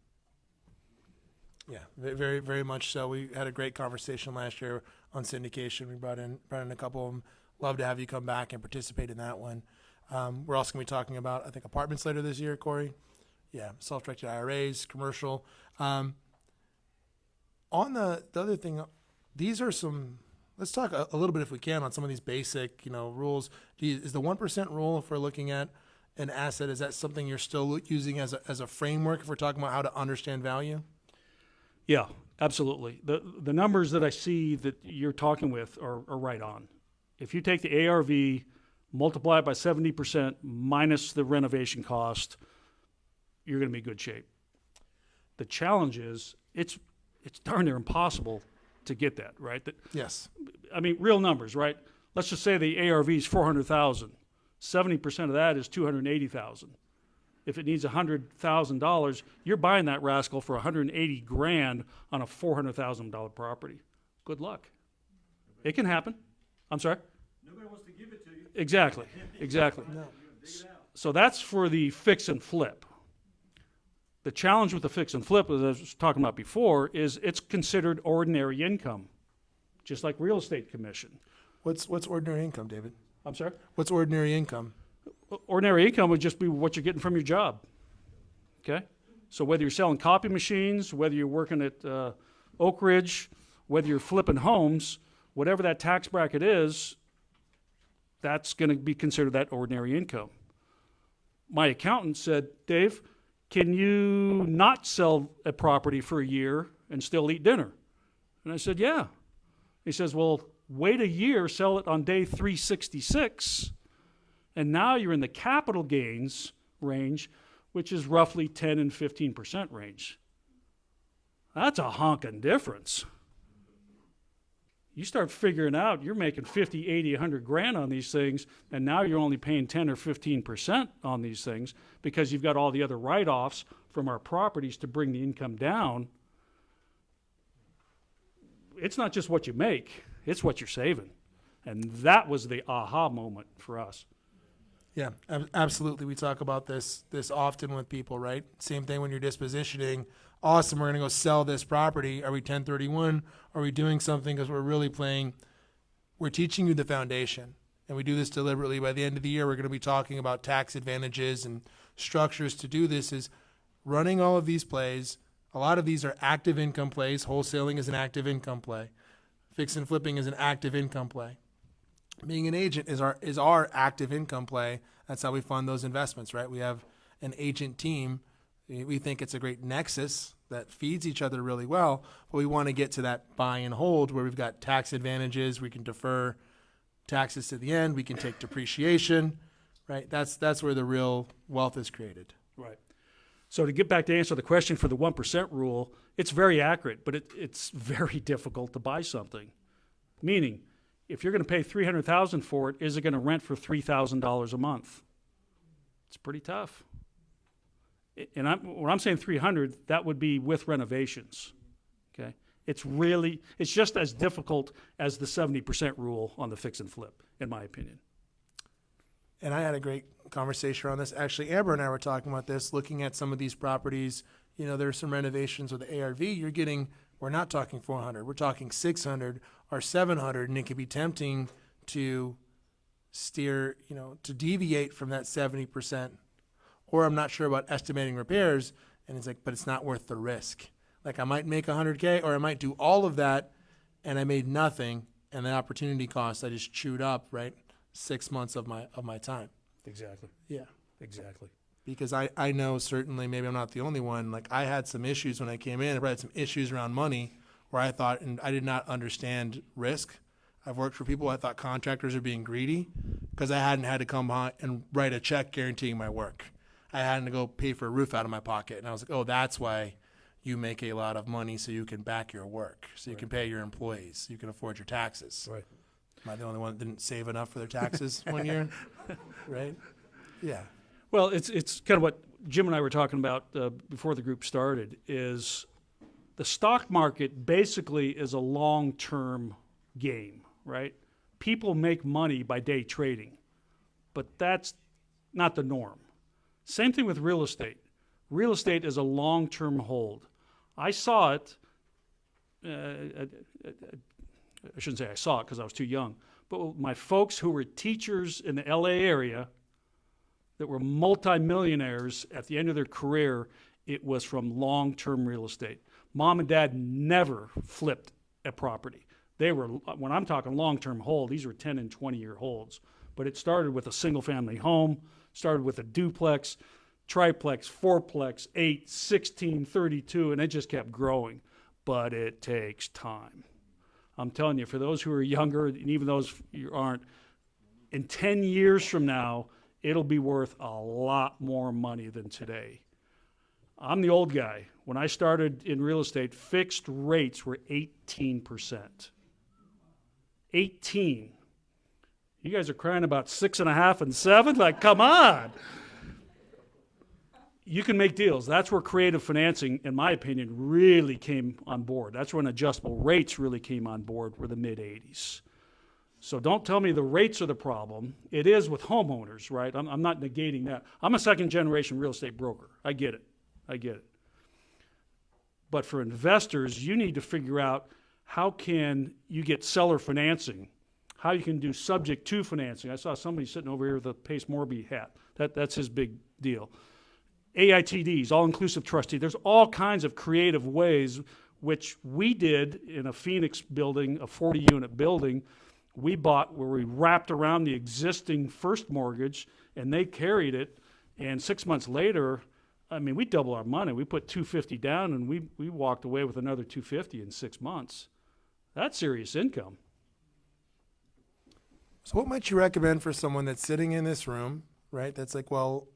Yeah, very, very much so. We had a great conversation last year on syndication. We brought in a couple of them. Love to have you come back and participate in that one. We're also going to be talking about, I think, apartments later this year, Cory. Yeah, self-directed IRAs, commercial. On the other thing, these are some. Let's talk a little bit, if we can, on some of these basic, rules. Is the 1% rule, if we're looking at an asset, is that something you're still using as a framework if we're talking about how to understand value? Yeah, absolutely. The numbers that I see that you're talking with are right on. If you take the ARV, multiply it by 70% minus the renovation cost, you're going to be in good shape. The challenge is it's darn near impossible to get that, right? Yes. I mean, real numbers, right? Let's just say the ARV is 400,000. 70% of that is 280,000. If it needs $100,000, you're buying that rascal for $180,000 on a $400,000 property. Good luck. It can happen. I'm sorry? Nobody wants to give it to you. Exactly. No. So that's for the fix and flip. The challenge with the fix and flip, as I was talking about before, is it's considered ordinary income, just like real estate commission. What's ordinary income, David? I'm sorry? What's ordinary income? Ordinary income would just be what you're getting from your job. Okay? So whether you're selling copy machines, whether you're working at Oak Ridge, whether you're flipping homes, whatever that tax bracket is, that's going to be considered that ordinary income. My accountant said, Dave, can you not sell a property for a year and still eat dinner? And I said, yeah. He says, well, wait a year, sell it on day 366, and now you're in the capital gains range, which is roughly 10 and 15% range. That's a honking difference. You start figuring out you're making 50, 80, 100 grand on these things, and now you're only paying 10 or 15% on these things because you've got all the other write-offs from our properties to bring the income down. It's not just what you make, it's what you're saving. And that was the aha moment for us. Yeah, absolutely. We talk about this often with people, right? Same thing when you're dispositioning. Awesome, we're going to go sell this property. Are we 1031? Are we doing something? Because we're teaching you the foundation. And we do this deliberately. By the end of the year, we're going to be talking about tax advantages and structures to do this is running all of these plays. A lot of these are active income plays. Wholesaling is an active income play. Fix and flipping is an active income play. Being an agent is our active income play. That's how we fund those investments, right? We have an agent team. We think it's a great nexus that feeds each other really well, but we want to get to that buy and hold where we've got tax advantages. We can defer taxes to the end. We can take depreciation, right? That's where the real wealth is created. Right. So to get back to answer the question for the 1% rule, it's very accurate, but it's very difficult to buy something. Meaning, if you're going to pay $300,000 for it, is it going to rent for $3,000 a month? It's pretty tough. And when I'm saying 300, that would be with renovations. Okay, it's just as difficult as the 70% rule on the fix and flip, in my opinion. And I had a great conversation around this. Actually, Amber and I were talking about this, looking at some of these properties. You know, there's some renovations with the ARV. We're not talking 400. We're talking 600 or 700, and it can be tempting to steer, to deviate from that 70%. Or I'm not sure about estimating repairs, and it's like, but it's not worth the risk. Like I might make 100K, or I might do all of that, and I made nothing, and the opportunity cost I just chewed up, right? 6 months of my time. Exactly. Yeah. Exactly. Because I know certainly, maybe I'm not the only one, like I had some issues when I came in. I had some issues around money where I thought, and I did not understand risk. I've worked for people, I thought contractors are being greedy because I hadn't had to come on and write a check guaranteeing my work. I hadn't to go pay for a roof out of my pocket. And I was like, oh, that's why you make a lot of money, so you can back your work, so you can pay your employees, so you can afford your taxes. Right. Am I the only one that didn't save enough for their taxes one year? Right? Yeah. Well, it's kind of what Jim and I were talking about before the group started, is the stock market basically is a long-term game, right? People make money by day trading, but that's not the norm. Same thing with real estate. Real estate is a long-term hold. I saw it, I shouldn't say I saw it because I was too young, but my folks who were teachers in the LA area that were multimillionaires at the end of their career, it was from long-term real estate. Mom and dad never flipped a property. They were, when I'm talking long-term hold, these were 10 and 20-year holds. But it started with a single-family home, started with a duplex, triplex, fourplex, 8, 16, 32, and it just kept growing. But it takes time. I'm telling you, for those who are younger, and even those who aren't, in 10 years from now, it'll be worth a lot more money than today. I'm the old guy. When I started in real estate, fixed rates were 18%. 18. You guys are crying about 6.5 and 7? Like, come on. You can make deals. That's where creative financing, in my opinion, really came on board. That's when adjustable rates really came on board, were the mid-'80s. So don't tell me the rates are the problem. It is with homeowners, right? I'm not negating that. I'm a second-generation real estate broker. I get it. But for investors, you need to figure out how can you get seller financing, how you can do subject to financing. I saw somebody sitting over here with a Pace Morby hat. That's his big deal. AITDs, all-inclusive trustee. There's all kinds of creative ways, which we did in a Phoenix building, a 40-unit building. We bought where we wrapped around the existing first mortgage, and they carried it. And 6 months later, I mean, we double our money. We put $250 down, and we walked away with another $250 in 6 months. That's serious income. So what might you recommend for someone that's sitting in this room, right? That's like, well,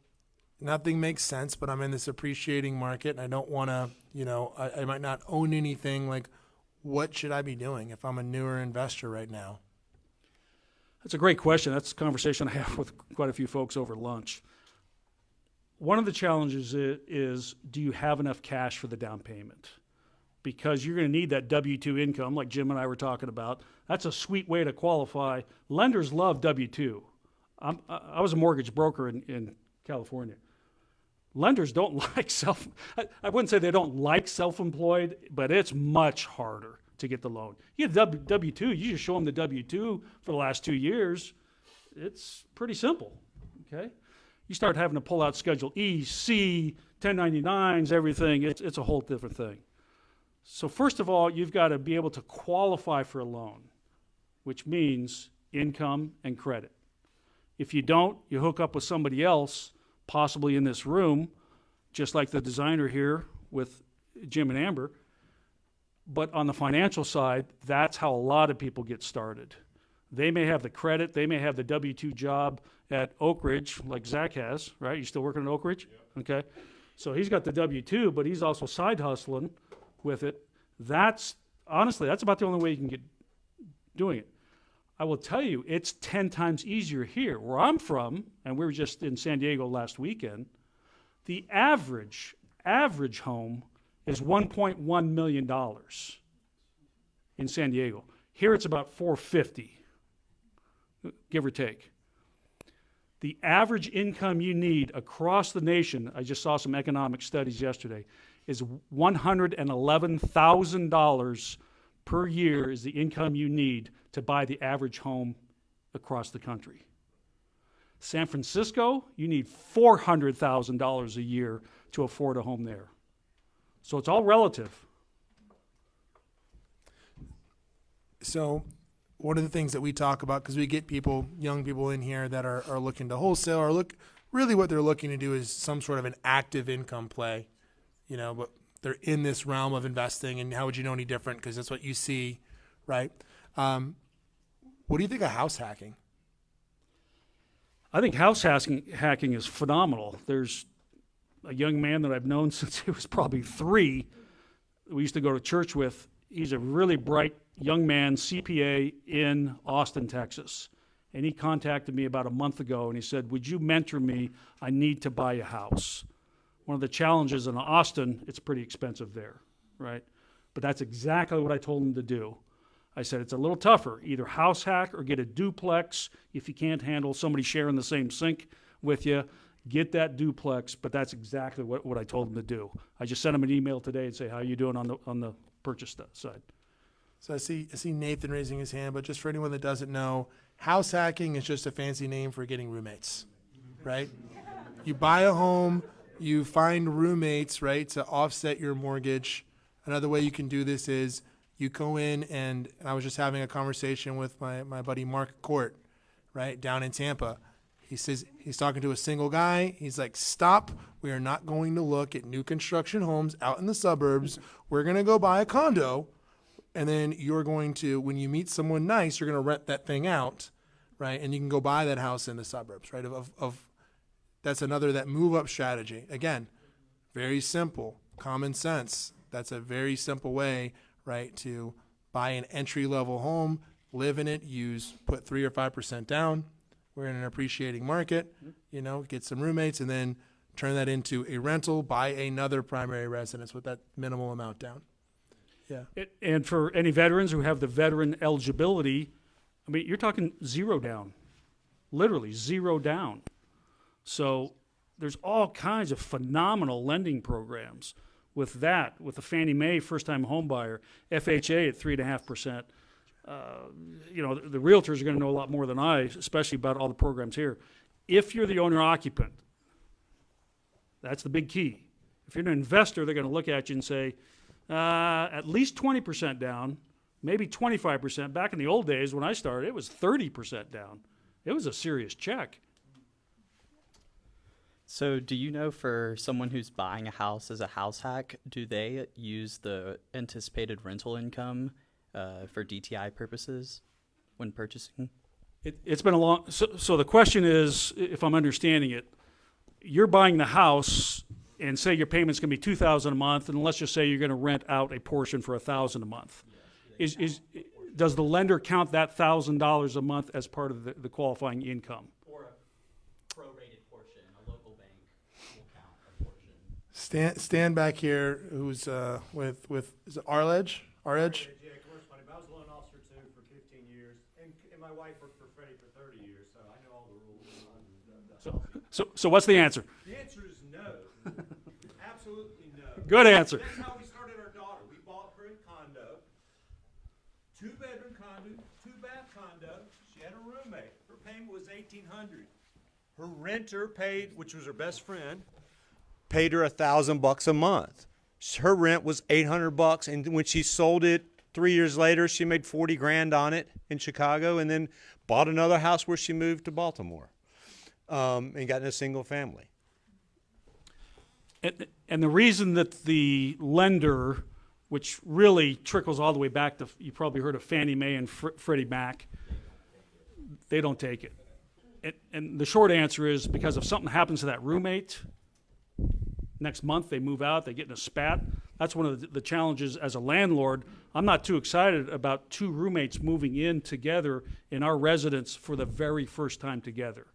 nothing makes sense, but I'm in this appreciating market and I don't want to, I might not own anything. Like, what should I be doing if I'm a newer investor right now? That's a great question. That's a conversation I have with quite a few folks over lunch. One of the challenges is do you have enough cash for the down payment? Because you're going to need that W-2 income like Jim and I were talking about. That's a sweet way to qualify. Lenders love W-2. I was a mortgage broker in California. Lenders don't like I wouldn't say they don't like self-employed, but it's much harder to get the loan. You get W-2, you just show them the W-2 for the last 2 years. It's pretty simple, okay? You start having to pull out Schedule E, C, 1099s, everything. It's a whole different thing. So first of all, you've got to be able to qualify for a loan, which means income and credit. If you don't, you hook up with somebody else, possibly in this room, just like the designer here with Jim and Amber. But on the financial side, that's how a lot of people get started. They may have the credit, they may have the W-2 job at Oak Ridge, like Zach has, right? You still working at Oak Ridge? Yeah. Okay. So he's got the W-2, but he's also side hustling with it. Honestly, that's about the only way you can get doing it. I will tell you, it's 10 times easier here. Where I'm from, and we were just in San Diego last weekend, the average home is $1.1 million in San Diego. Here it's about $450, give or take. The average income you need across the nation, I just saw some economic studies yesterday, is $111,000 per year is the income you need to buy the average home across the country. San Francisco, you need $400,000 a year to afford a home there. So it's all relative. So one of the things that we talk about, because we get young people in here that are looking to wholesale, or really what they're looking to do is some sort of an active income play, but they're in this realm of investing, and how would you know any different? Because that's what you see, right? What do you think of house hacking? I think house hacking is phenomenal. There's a young man that I've known since he was probably 3. We used to go to church with. He's a really bright young man, CPA in Austin, Texas. And he contacted me about a month ago and he said, would you mentor me? I need to buy a house. One of the challenges in Austin, it's pretty expensive there, right? But that's exactly what I told him to do. I said, it's a little tougher. Either house hack or get a duplex. If you can't handle somebody sharing the same sink with you, get that duplex. But that's exactly what I told him to do. I just sent him an email today and say, how are you doing on the purchase side? So I see Nathan raising his hand, but just for anyone that doesn't know, house hacking is just a fancy name for getting roommates, right? You buy a home, you find roommates, right, to offset your mortgage. Another way you can do this is you go in, and I was just having a conversation with my buddy Mark Court, right, down in Tampa. He says he's talking to a single guy. He's like, stop. We are not going to look at new construction homes out in the suburbs. We're going to go buy a condo. And then you're going to, when you meet someone nice, you're going to rent that thing out, right? And you can go buy that house in the suburbs, right? That's that move up strategy. Again, very simple, common sense. That's a very simple way, right, to buy an entry level home, live in it, put 3 or 5% down. We're in an appreciating market, get some roommates, and then turn that into a rental, buy another primary residence with that minimal amount down. Yeah. And for any veterans who have the veteran eligibility, I mean, you're talking zero down, literally zero down. So there's all kinds of phenomenal lending programs with that, with the Fannie Mae first-time home buyer, FHA at 3.5%. The realtors are going to know a lot more than I, especially about all the programs here. If you're the owner-occupant, that's the big key. If you're an investor, they're going to look at you and say, at least 20% down, maybe 25%. Back in the old days when I started, it was 30% down. It was a serious check. So, do you know for someone who's buying a house as a house hack, do they use the anticipated rental income for DTI purposes when purchasing? It's been a long, so the question is, if I'm understanding it, you're buying the house and say your payment's gonna be $2,000 a month, and let's just say you're gonna rent out a portion for $1,000 a month. Does the lender count that $1,000 a month as part of the qualifying income? Or a prorated portion, a local bank will count a portion. Stand back here, who's with is it Arledge? Arledge? Yeah, commercial money, but I was a loan officer too for 15 years, and my wife worked for Freddie for 30 years, so I know all the rules. So what's the answer? The answer is no. Absolutely no. Good answer. That's how we started our daughter. We bought her a condo, 2-bedroom condo, 2-bath condo. She had a roommate. Her payment was $1,800. Her renter paid, which was her best friend, paid her $1,000 a month. Her rent was $800, and when she sold it 3 years later, she made $40,000 on it in Chicago, and then bought another house where she moved to Baltimore, and got in a single family. And the reason that the lender, which really trickles all the way back to, you probably heard of Fannie Mae and Freddie Mac, they don't take it. And the short answer is because if something happens to that roommate, next month they move out, they get in a spat. That's one of the challenges as a landlord. I'm not too excited about two roommates moving in together in our residence for the very first time together.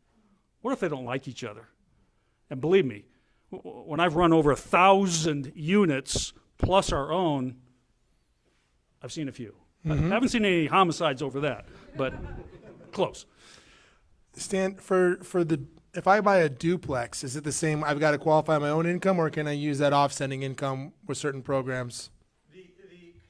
What if they don't like each other? And believe me, when I've run over 1,000 units plus our own, I've seen a few. I haven't seen any homicides over that, but close. Stan, if I buy a duplex, is it the same? I've got to qualify my own income, or can I use that offsetting income with certain programs? The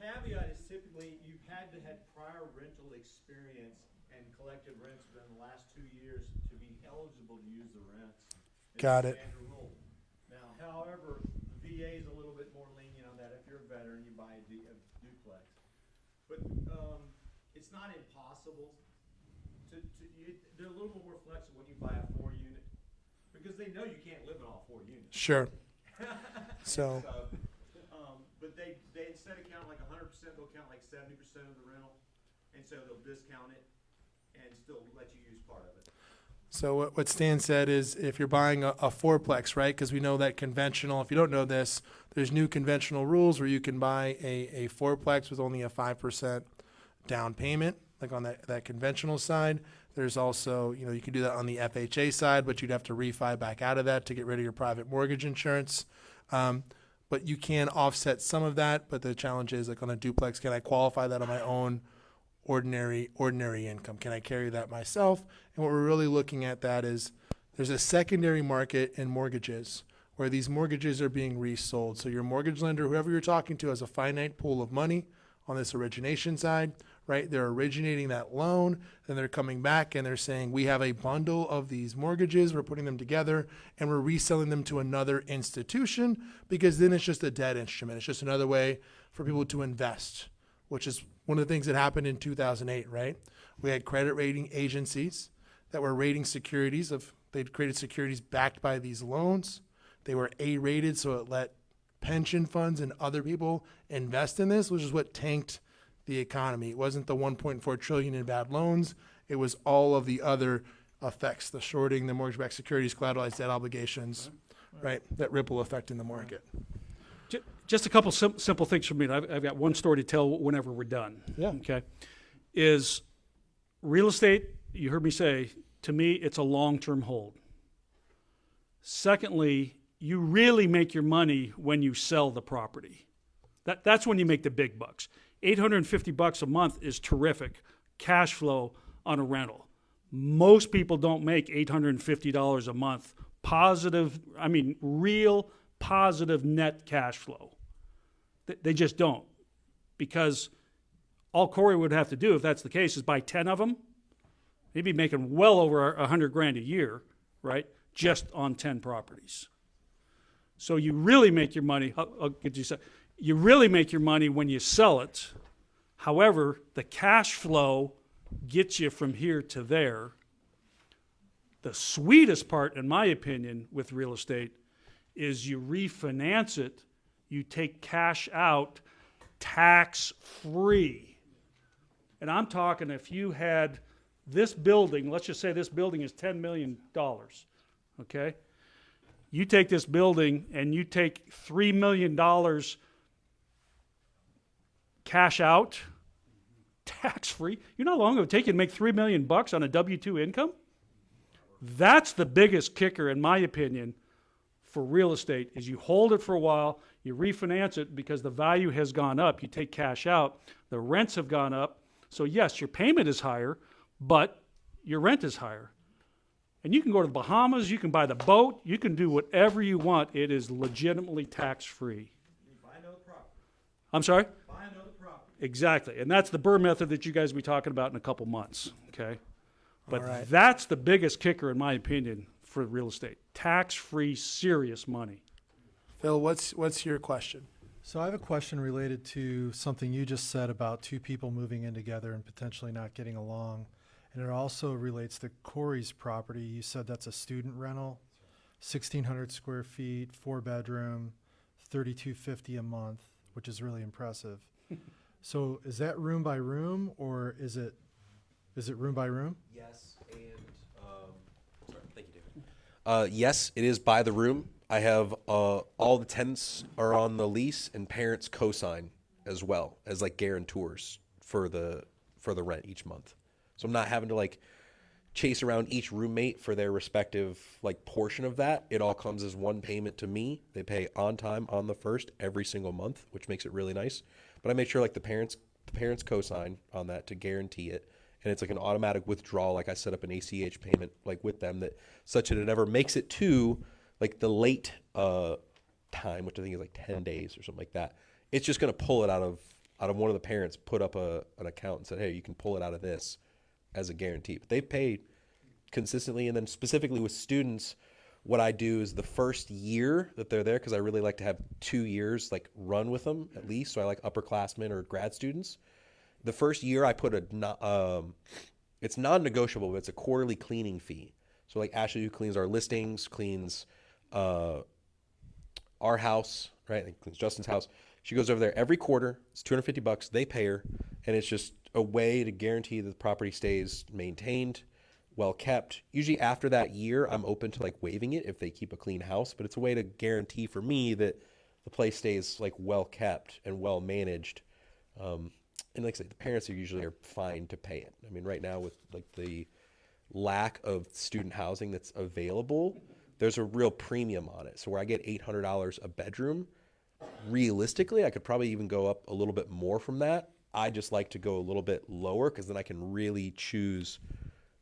caveat is typically you've had to have prior rental experience and collected rents within the last 2 years to be eligible to use the rents. It's Got a it. standard rule. Now, however, the VA is a little bit more lenient on that if you're a veteran, you buy a duplex. But it's not impossible. They're a little bit more flexible when you buy a 4-unit because they know you can't live in all 4 units. Sure. So. But they instead of counting like 100%, they'll count like 70% of the rental, and so they'll discount it and still let you use part of it. So what Stan said is if you're buying a fourplex, right? Because we know that conventional, if you don't know this, there's new conventional rules where you can buy a fourplex with only a 5% down payment, like on that conventional side. There's also, you can do that on the FHA side, but you'd have to refi back out of that to get rid of your private mortgage insurance. But you can offset some of that, but the challenge is like on a duplex, can I qualify that on my own ordinary income? Can I carry that myself? And what we're really looking at that is there's a secondary market in mortgages where these mortgages are being resold. So your mortgage lender, whoever you're talking to, has a finite pool of money on this origination side, right? They're originating that loan, then they're coming back and they're saying, we have a bundle of these mortgages, we're putting them together, and we're reselling them to another institution because then it's just a debt instrument. It's just another way for people to invest, which is one of the things that happened in 2008, right? We had credit rating agencies that were rating securities they'd created securities backed by these loans. They were A-rated, so it let pension funds and other people invest in this, which is what tanked the economy. It wasn't the 1.4 trillion in bad loans. It was all of the other effects, the shorting, the mortgage-backed securities, collateralized debt obligations, right? That ripple effect in the market. Just a couple simple things for me. I've got one story to tell whenever we're done. Yeah. Okay. Is real estate, you heard me say, to me, it's a long-term hold. Secondly, you really make your money when you sell the property. That's when you make the big bucks. $850 a month is terrific cash flow on a rental. Most people don't make $850 a month real positive net cash flow. They just don't. Because all Cory would have to do, if that's the case, is buy 10 of them. He'd be making well over $100,000 a year, right? Just on 10 properties. So you really make your money, I'll get you set. You really make your money when you sell it. However, the cash flow gets you from here to there. The sweetest part, in my opinion, with real estate is you refinance it, you take cash out tax-free. And I'm talking if you had this building, let's just say this building is $10 million, okay? You take this building and you take $3 million cash out, tax-free. You know how long it would take you to make $3 million on a W-2 income? That's the biggest kicker, in my opinion, for real estate, is you hold it for a while, you refinance it because the value has gone up, you take cash out, the rents have gone up, so yes, your payment is higher, but your rent is higher. And you can go to the Bahamas, you can buy the boat, you can do whatever you want. It is legitimately tax-free. Buy another property. I'm sorry? Buy another property. Exactly. And that's the Burr method that you guys will be talking about in a couple months, okay? But All right. that's the biggest kicker, in my opinion, for real estate. Tax-free, serious money. Phil, what's your question? So I have a question related to something you just said about two people moving in together and potentially not getting along. And it also relates to Cory's property. You said that's a student rental, 1,600 square feet, 4-bedroom, $3,250 a month, which is really impressive. So is that room by room, or is it room by room? Yes, and sorry, thank you, David. Yes, it is by the room. I have all the tenants are on the lease, and parents co-sign as well as like guarantors for the rent each month. So I'm not having to like chase around each roommate for their respective like portion of that. It all comes as one payment to me. They pay on time on the first every single month, which makes it really nice. But I make sure like the parents co-sign on that to guarantee it. And it's like an automatic withdrawal. Like I set up an ACH payment like with them that such that it never makes it to like the late time, which I think is like 10 days or something like that. It's just going to pull it out of one of the parents, put up an account and said, hey, you can pull it out of this as a guarantee. But they pay consistently. And then specifically with students, what I do is the first year that they're there, because I really like to have 2 years like run with them at least. So I like upperclassmen or grad students. The first year I put it's non-negotiable, but it's a quarterly cleaning fee. So like Ashley, who cleans our listings, cleans our house, right? And cleans Justin's house. She goes over there every quarter. It's $250. They pay her, and it's just a way to guarantee that the property stays maintained, well kept. Usually after that year, I'm open to like waiving it if they keep a clean house, but it's a way to guarantee for me that the place stays like well kept and well managed. And like I say, the parents usually are fine to pay it. I mean, right now with like the lack of student housing that's available, there's a real premium on it. So where I get $800 a bedroom, realistically, I could probably even go up a little bit more from that. I just like to go a little bit lower because then I can really choose,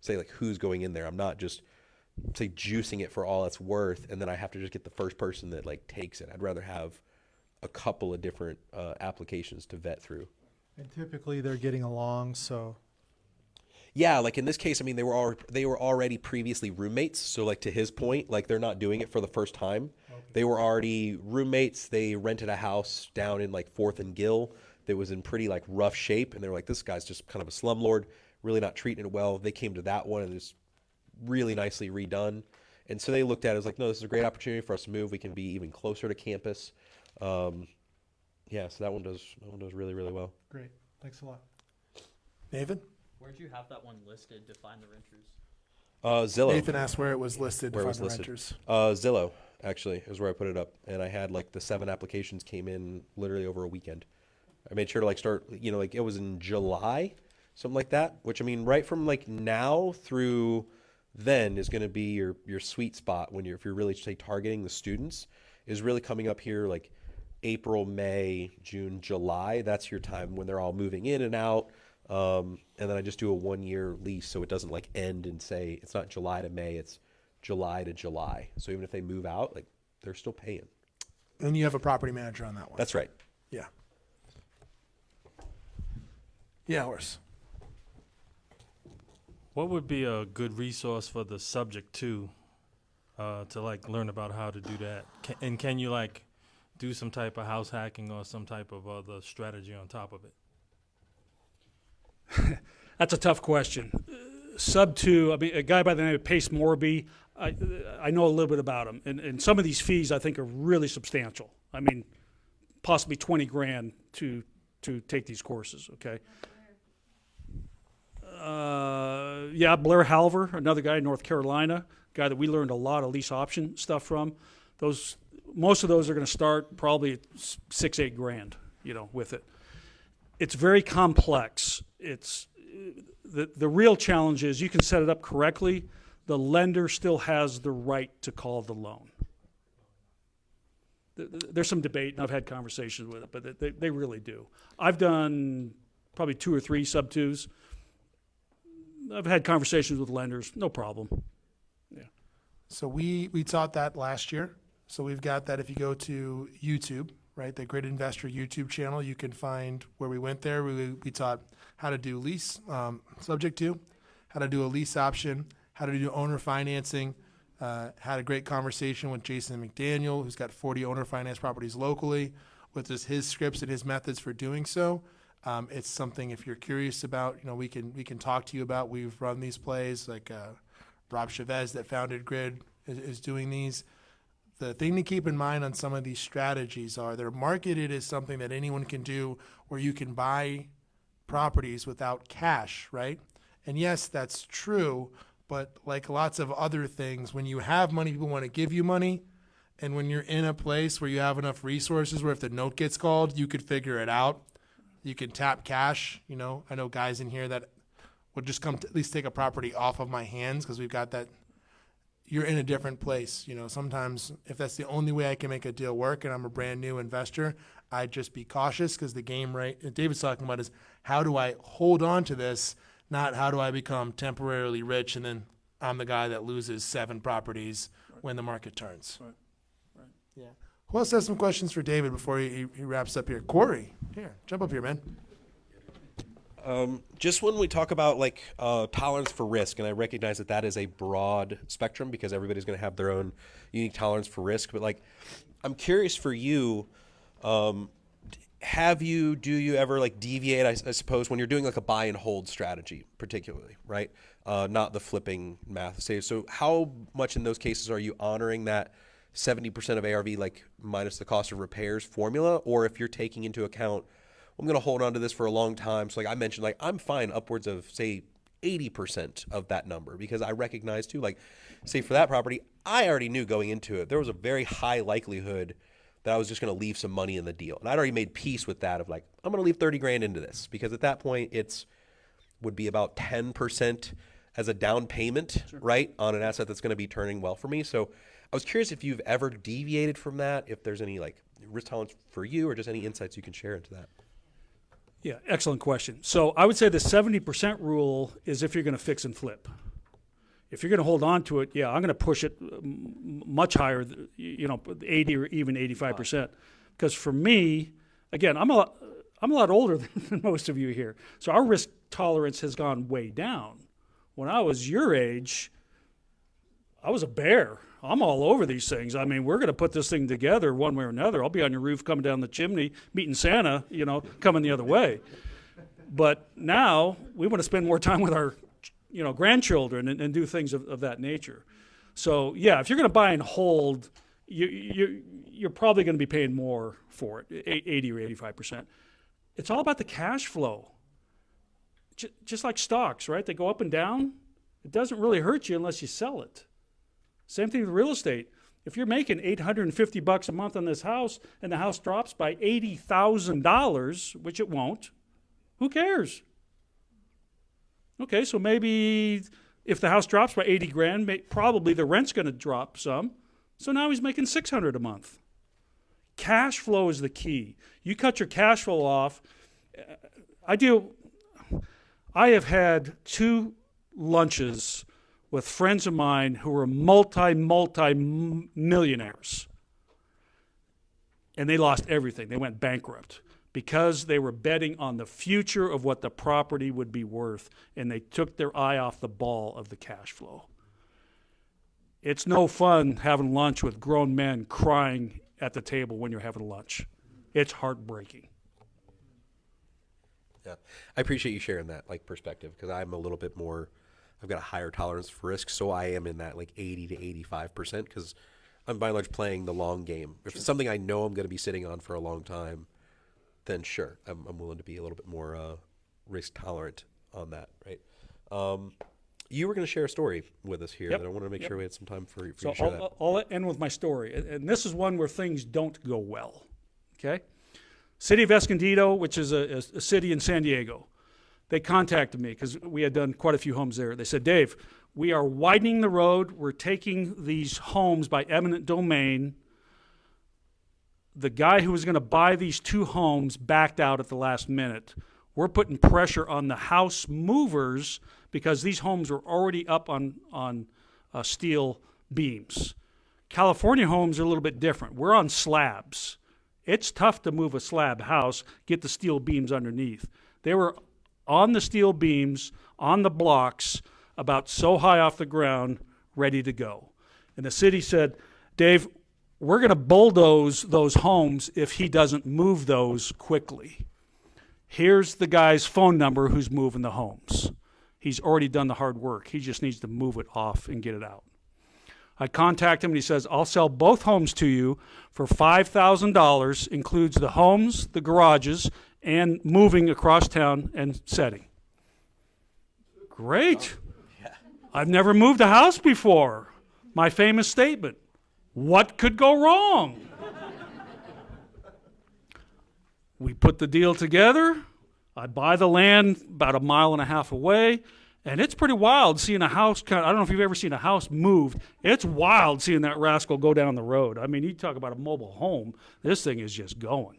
say, like who's going in there. I'm not just, say, juicing it for all it's worth, and then I have to just get the first person that like takes it. I'd rather have a couple of different applications to vet through. And typically they're getting along, so. Yeah, like in this case, I mean, they were already previously roommates. So like to his point, like they're not doing it for the first time. Okay. They were already roommates. They rented a house down in like 4th and Gill that was in pretty like rough shape. And they were like, this guy's just kind of a slumlord, really not treating it well. They came to that one and it's really nicely redone. And so they looked at it as like, no, this is a great opportunity for us to move. We can be even closer to campus. Yeah, so that one does really, really well. Great. Thanks a lot. David? Where'd you have that one listed to find the renters? Zillow. Nathan asked where it was listed to Where it find was the listed. renters. Zillow, actually, is where I put it up. And I had like the 7 applications came in literally over a weekend. I made sure to like start, you know, like it was in July, something like that, which I mean, right from like now through then is going to be your sweet spot when if you're really say targeting the students is really coming up here like April, May, June, July. That's your time when they're all moving in and out. And then I just do a 1-year lease so it doesn't like end and say it's not July to May, it's July to July. So even if they move out, like they're still paying. And you have a property manager on that one. That's right. Yeah. Yeah, horse. What would be a good resource for the subject to like learn about how to do that? Can you like do some type of house hacking or some type of other strategy on top of it? That's a tough question. Sub 2, I mean, a guy by the name of Pace Morby, I know a little bit about him. And some of these fees I think are really substantial. I mean, possibly 20 grand to take these courses, okay? Yeah, Blair Halver, another guy in North Carolina, guy that we learned a lot of lease option stuff from. Most of those are going to start probably at 6-8 grand, with it. It's very complex. It's the real challenge is you can set it up correctly. The lender still has the right to call the loan. There's some debate, and I've had conversations with it, but they really do. I've done probably 2 or 3 sub 2s. I've had conversations with lenders, no problem. Yeah. So we taught that last year. So we've got that if you go to YouTube, right, the Grid Investor YouTube channel, you can find where we went there. We taught how to do lease, subject to, how to do a lease option, how to do owner financing. Had a great conversation with Jason McDaniel, who's got 40 owner finance properties locally, with just his scripts and his methods for doing so. It's something if you're curious about, we can talk to you about. We've run these plays, like Rob Chavez that founded Grid is doing these. The thing to keep in mind on some of these strategies are they're marketed as something that anyone can do, where you can buy properties without cash, right? And yes, that's true, but like lots of other things, when you have money, people want to give you money. And when you're in a place where you have enough resources where if the note gets called, you could figure it out. You can tap cash. I know guys in here that would just come to at least take a property off of my hands because we've got that. You're in a different place. Sometimes if that's the only way I can make a deal work and I'm a brand new investor, I'd just be cautious because the game, right, David's talking about is how do I hold on to this, not how do I become temporarily rich and then I'm the guy that loses 7 properties when the market turns. Right. Yeah. Who else has some questions for David before he wraps up here? Corey, here, jump up here, man. Just when we talk about tolerance for risk, and I recognize that is a broad spectrum because everybody's going to have their own unique tolerance for risk. But I'm curious for you, do you ever deviate? I suppose when you're doing a buy and hold strategy, particularly, right? Not the flipping math. So how much in those cases are you honoring that 70% of ARV minus the cost of repairs formula, or if you're taking into account, I'm going to hold on to this for a long time. So I mentioned, I'm fine upwards of, say, 80% of that number because I recognize too, say for that property, I already knew going into it, there was a very high likelihood that I was just going to leave some money in the deal. And I'd already made peace with that of I'm going to leave 30 grand into this because at that point would be about 10% as a down payment, right, on an asset that's going to be turning well for me. So I was curious if you've ever deviated from that, if there's any risk tolerance for you or just any insights you can share into that. Yeah, excellent question. So I would say the 70% rule is if you're going to fix and flip. If you're going to hold on to it, I'm going to push it much higher, 80 or even 85%. Because for me, again, I'm a lot older than most of you here. So our risk tolerance has gone way down. When I was your age, I was a bear. I'm all over these things. I mean, we're going to put this thing together one way or another. I'll be on your roof coming down the chimney, meeting Santa, coming the other way. But now we want to spend more time with our, grandchildren and do things of that nature. So, if you're going to buy and hold, you're probably going to be paying more for it, 80 or 85%. It's all about the cash flow. Just like stocks, right? They go up and down. It doesn't really hurt you unless you sell it. Same thing with real estate. If you're making $850 a month on this house and the house drops by $80,000, which it won't, who cares? Okay, so maybe if the house drops by 80 grand, probably the rent's going to drop some. So now he's making $600 a month. Cash flow is the key. You cut your cash flow off. I have had 2 lunches with friends of mine who were multi-millionaires. And they lost everything. They went bankrupt because they were betting on the future of what the property would be worth, and they took their eye off the ball of the cash flow. It's no fun having lunch with grown men crying at the table when you're having lunch. It's heartbreaking. Yeah, I appreciate you sharing that perspective because I'm a little bit more I've got a higher tolerance for risk, so I am in that like 80 to 85% because I'm by and large playing the long game. If it's something I know I'm going to be sitting on for a long time, then sure, I'm willing to be a little bit more risk tolerant on that, right? You were going to share a story with us here, Yep. and I wanted to make Yep. sure we had some time for you So to share that. I'll end with my story. And this is one where things don't go well. Okay? City of Escondido, which is a city in San Diego, they contacted me because we had done quite a few homes there. They said, Dave, we are widening the road. We're taking these homes by eminent domain. The guy who was going to buy these 2 homes backed out at the last minute. We're putting pressure on the house movers because these homes are already up on steel beams. California homes are a little bit different. We're on slabs. It's tough to move a slab house, get the steel beams underneath. They were on the steel beams, on the blocks, about so high off the ground, ready to go. And the city said, Dave, we're going to bulldoze those homes if he doesn't move those quickly. Here's the guy's phone number who's moving the homes. He's already done the hard work. He just needs to move it off and get it out. I contact him and he says, I'll sell both homes to you for $5,000, includes the homes, the garages, and moving across town and setting. Great. I've never moved a house before. My famous statement, what could go wrong? We put the deal together. I buy the land about 1.5 miles away, and it's pretty wild seeing a house. I don't know if you've ever seen a house moved. It's wild seeing that rascal go down the road. I mean, you talk about a mobile home. This thing is just going.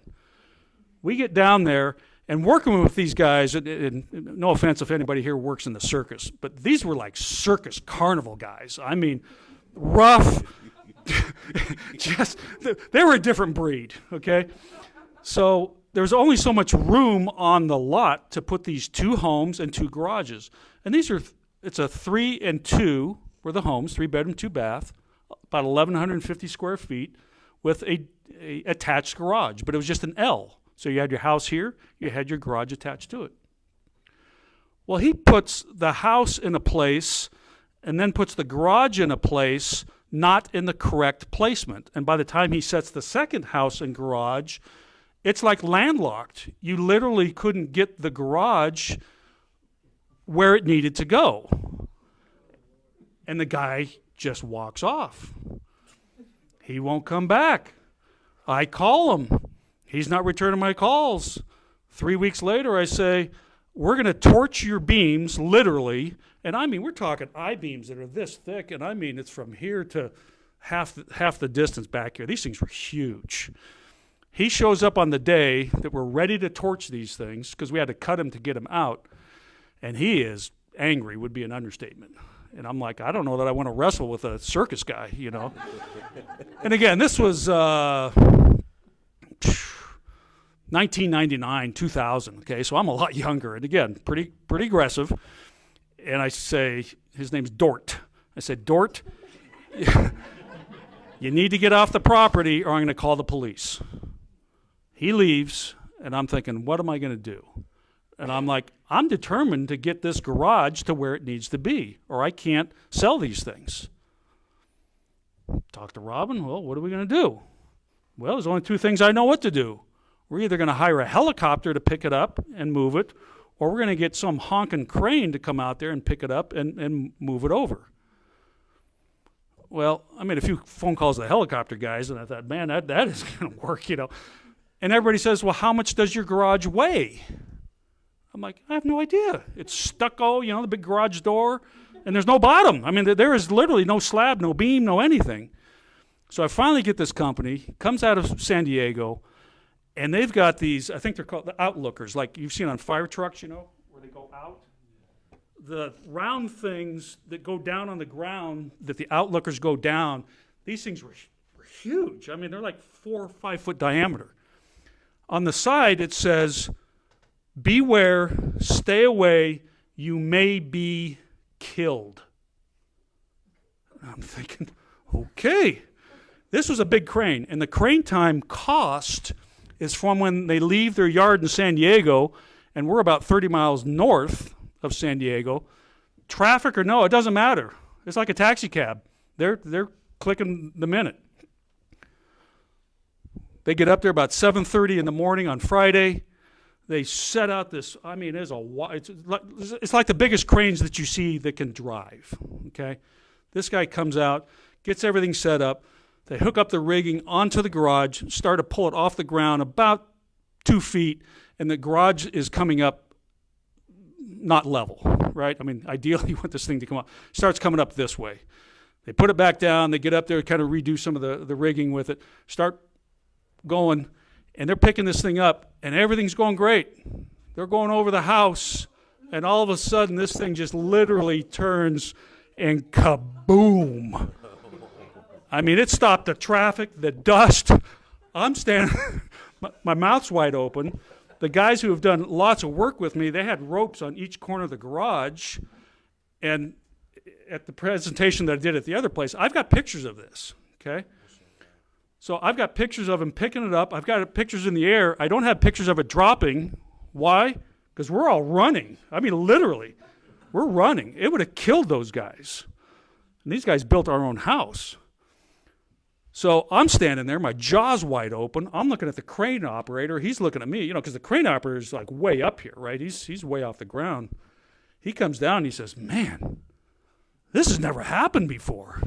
We get down there, and working with these guys, and no offense if anybody here works in the circus, but these were like circus carnival guys. I mean, rough. They were a different breed, okay? So there's only so much room on the lot to put these 2 homes and 2 garages. And it's a 3 and 2 were the homes, 3 bedroom, 2 bath, about 1,150 square feet with a attached garage, but it was just an L. So you had your house here, you had your garage attached to it. Well, he puts the house in a place and then puts the garage in a place not in the correct placement. And by the time he sets the second house and garage, it's like landlocked. You literally couldn't get the garage where it needed to go. And the guy just walks off. He won't come back. I call him. He's not returning my calls. 3 weeks later, I say, we're going to torch your beams, literally. And I mean, we're talking I-beams that are this thick, and I mean, it's from here to half the distance back here. These things were huge. He shows up on the day that we're ready to torch these things, because we had to cut him to get him out, and he is angry, would be an understatement. And I'm like, I don't know that I want to wrestle with a circus guy, you know. And again, this was 1999, 2000, okay, so I'm a lot younger, and again, pretty aggressive. And I say, his name's Dort. I said, Dort, you need to get off the property or I'm going to call the police. He leaves, and I'm thinking, what am I going to do? And I'm like, I'm determined to get this garage to where it needs to be, or I can't sell these things. Talk to Robin, well, what are we going to do? Well, there's only 2 things I know what to do. We're either going to hire a helicopter to pick it up and move it, or we're going to get some honking crane to come out there and pick it up and move it over. Well, I made a few phone calls to the helicopter guys, and I thought, man, that is going to work, you know. And everybody says, well, how much does your garage weigh? I'm like, I have no idea. It's stucco, you know, the big garage door, and there's no bottom. I mean, there is literally no slab, no beam, no anything. So I finally get this company, comes out of San Diego, and they've got these, I think they're called the outlookers, like you've seen on fire trucks, you know, where they go out. The round things that go down on the ground, that the outlookers go down, these things were huge. I mean, they're like 4 or 5 foot diameter. On the side, it says, beware, stay away, you may be killed. I'm thinking, okay. This was a big crane, and the crane time cost is from when they leave their yard in San Diego, and we're about 30 miles north of San Diego, traffic or no, it doesn't matter. It's like a taxi cab. They're clicking the minute. They get up there about 7:30 in the morning on Friday. They set out this, I mean, it's like the biggest cranes that you see that can drive, okay? This guy comes out, gets everything set up. They hook up the rigging onto the garage, start to pull it off the ground about 2 feet, and the garage is coming up not level, right? I mean, ideally you want this thing to come up. Starts coming up this way. They put it back down. They get up there, kind of redo some of the rigging with it, start going, and they're picking this thing up, and everything's going great. They're going over the house, and all of a sudden this thing just literally turns and kaboom. I mean, it stopped the traffic, the dust. I'm standing, my mouth's wide open. The guys who have done lots of work with me, they had ropes on each corner of the garage, and at the presentation that I did at the other place, I've got pictures of this, okay? So I've got pictures of him picking it up. I've got pictures in the air. I don't have pictures of it dropping. Why? Because we're all running. I mean, literally, we're running. It would have killed those guys. And these guys built our own house. So I'm standing there, my jaw's wide open. I'm looking at the crane operator. He's looking at me, you know, because the crane operator is like way up here, right? He's way off the ground. He comes down and he says, "Man, this has never happened before."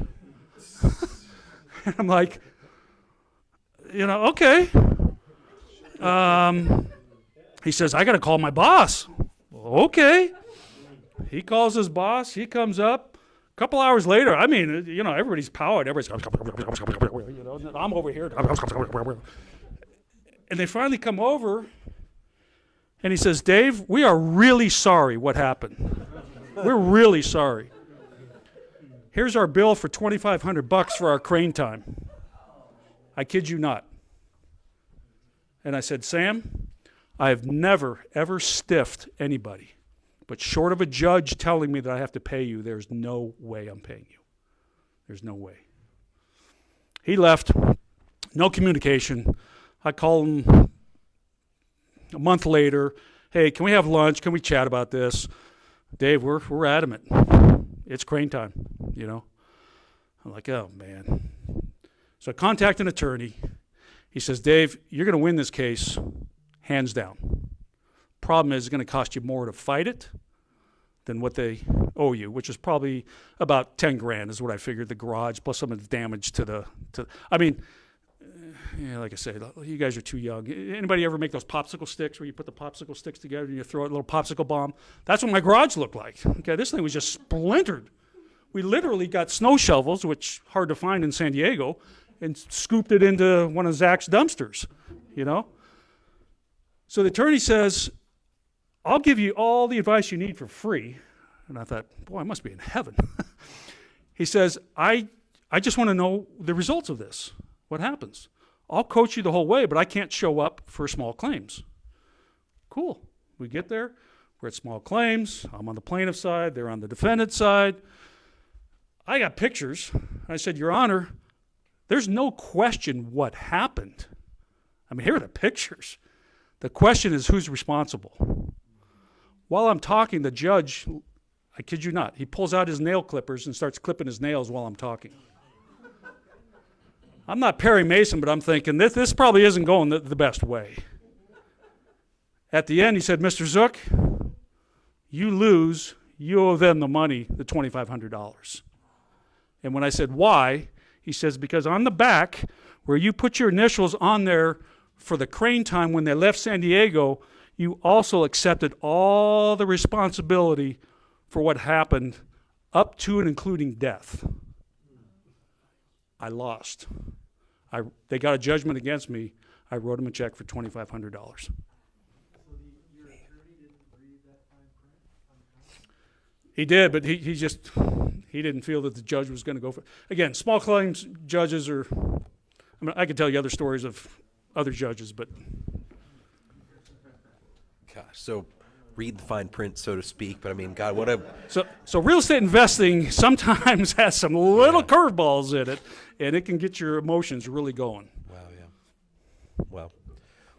And I'm like, you know, okay. He says, "I got to call my boss." Okay. He calls his boss. He comes up. A couple hours later, I mean, you know, everybody's powered. Everybody's, you know, I'm over here. And they finally come over, and he says, "Dave, we are really sorry what happened. We're really sorry. Here's our bill for $2,500 for our crane time." I kid you not. And I said, "Sam, I have never, ever stiffed anybody. But short of a judge telling me that I have to pay you, there's no way I'm paying you. There's no way." He left. No communication. I call him a month later. "Hey, can we have lunch? Can we chat about this?" "Dave, we're adamant. It's crane time, you know." I'm like, oh, man. So I contact an attorney. He says, "Dave, you're going to win this case, hands down. Problem is, it's going to cost you more to fight it than what they owe you," which is probably about 10 grand is what I figured, the garage, plus some of the damage to I mean, yeah, like I said, you guys are too young. Anybody ever make those popsicle sticks where you put the popsicle sticks together and you throw a little popsicle bomb? That's what my garage looked like. Okay, this thing was just splintered. We literally got snow shovels, which hard to find in San Diego, and scooped it into one of Zach's dumpsters, you know? So the attorney says, "I'll give you all the advice you need for free." And I thought, boy, I must be in heaven. He says, I just want to know the results of this. What happens? I'll coach you the whole way, but I can't show up for small claims. Cool. We get there. We're at small claims. I'm on the plaintiff side. They're on the defendant side. I got pictures. I said, "Your Honor, there's no question what happened. I mean, here are the pictures. The question is who's responsible." While I'm talking, the judge, I kid you not, he pulls out his nail clippers and starts clipping his nails while I'm talking. I'm not Perry Mason, but I'm thinking this probably isn't going the best way. At the end, he said, "Mr. Zook, you lose. You owe them the money, the $2,500. And when I said, "Why?" he says, "Because on the back, where you put your initials on there for the crane time when they left San Diego, you also accepted all the responsibility for what happened up to and including death." I lost. They got a judgment against me. I wrote them a check for $2,500. He did, but he didn't feel that the judge was going to go for it. Again, small claims judges are, I mean, I could tell you other stories of other judges, but. Gosh, so read the fine print, so to speak, but I mean, God, what a... So real estate investing sometimes has some little curveballs in it, and it can get your emotions really going. Wow, yeah. Well,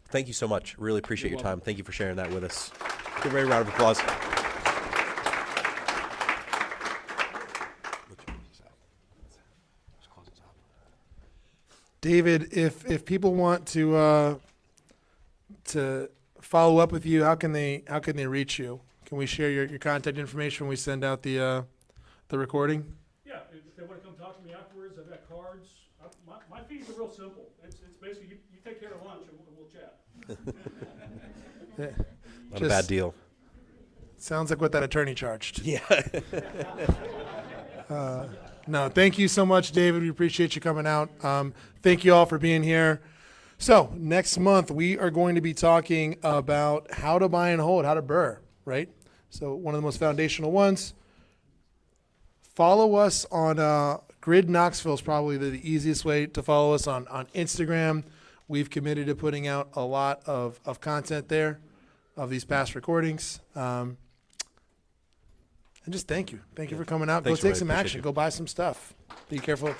thank you so much. Really appreciate your time. Thank you for sharing that with us. Give everybody a round of applause. David, if people want to follow up with you, how can they reach you? Can we share your contact information when we send out the recording? Yeah, if they want to come talk to me afterwards, I've got cards. My fees are real simple. It's basically you take care of lunch and we'll chat. Not a bad deal. Sounds like what that attorney charged. Yeah. No, thank you so much, David. We appreciate you coming out. Thank you all for being here. So next month we are going to be talking about how to buy and hold, how to burr, right? So one of the most foundational ones. Follow us on Grid Knoxville is probably the easiest way to follow us on Instagram. We've committed to putting out a lot of content there of these past recordings. And just thank you. Thank you for coming out. Thanks, Go take Ray. some Appreciate action. you. Go buy some stuff. Be careful.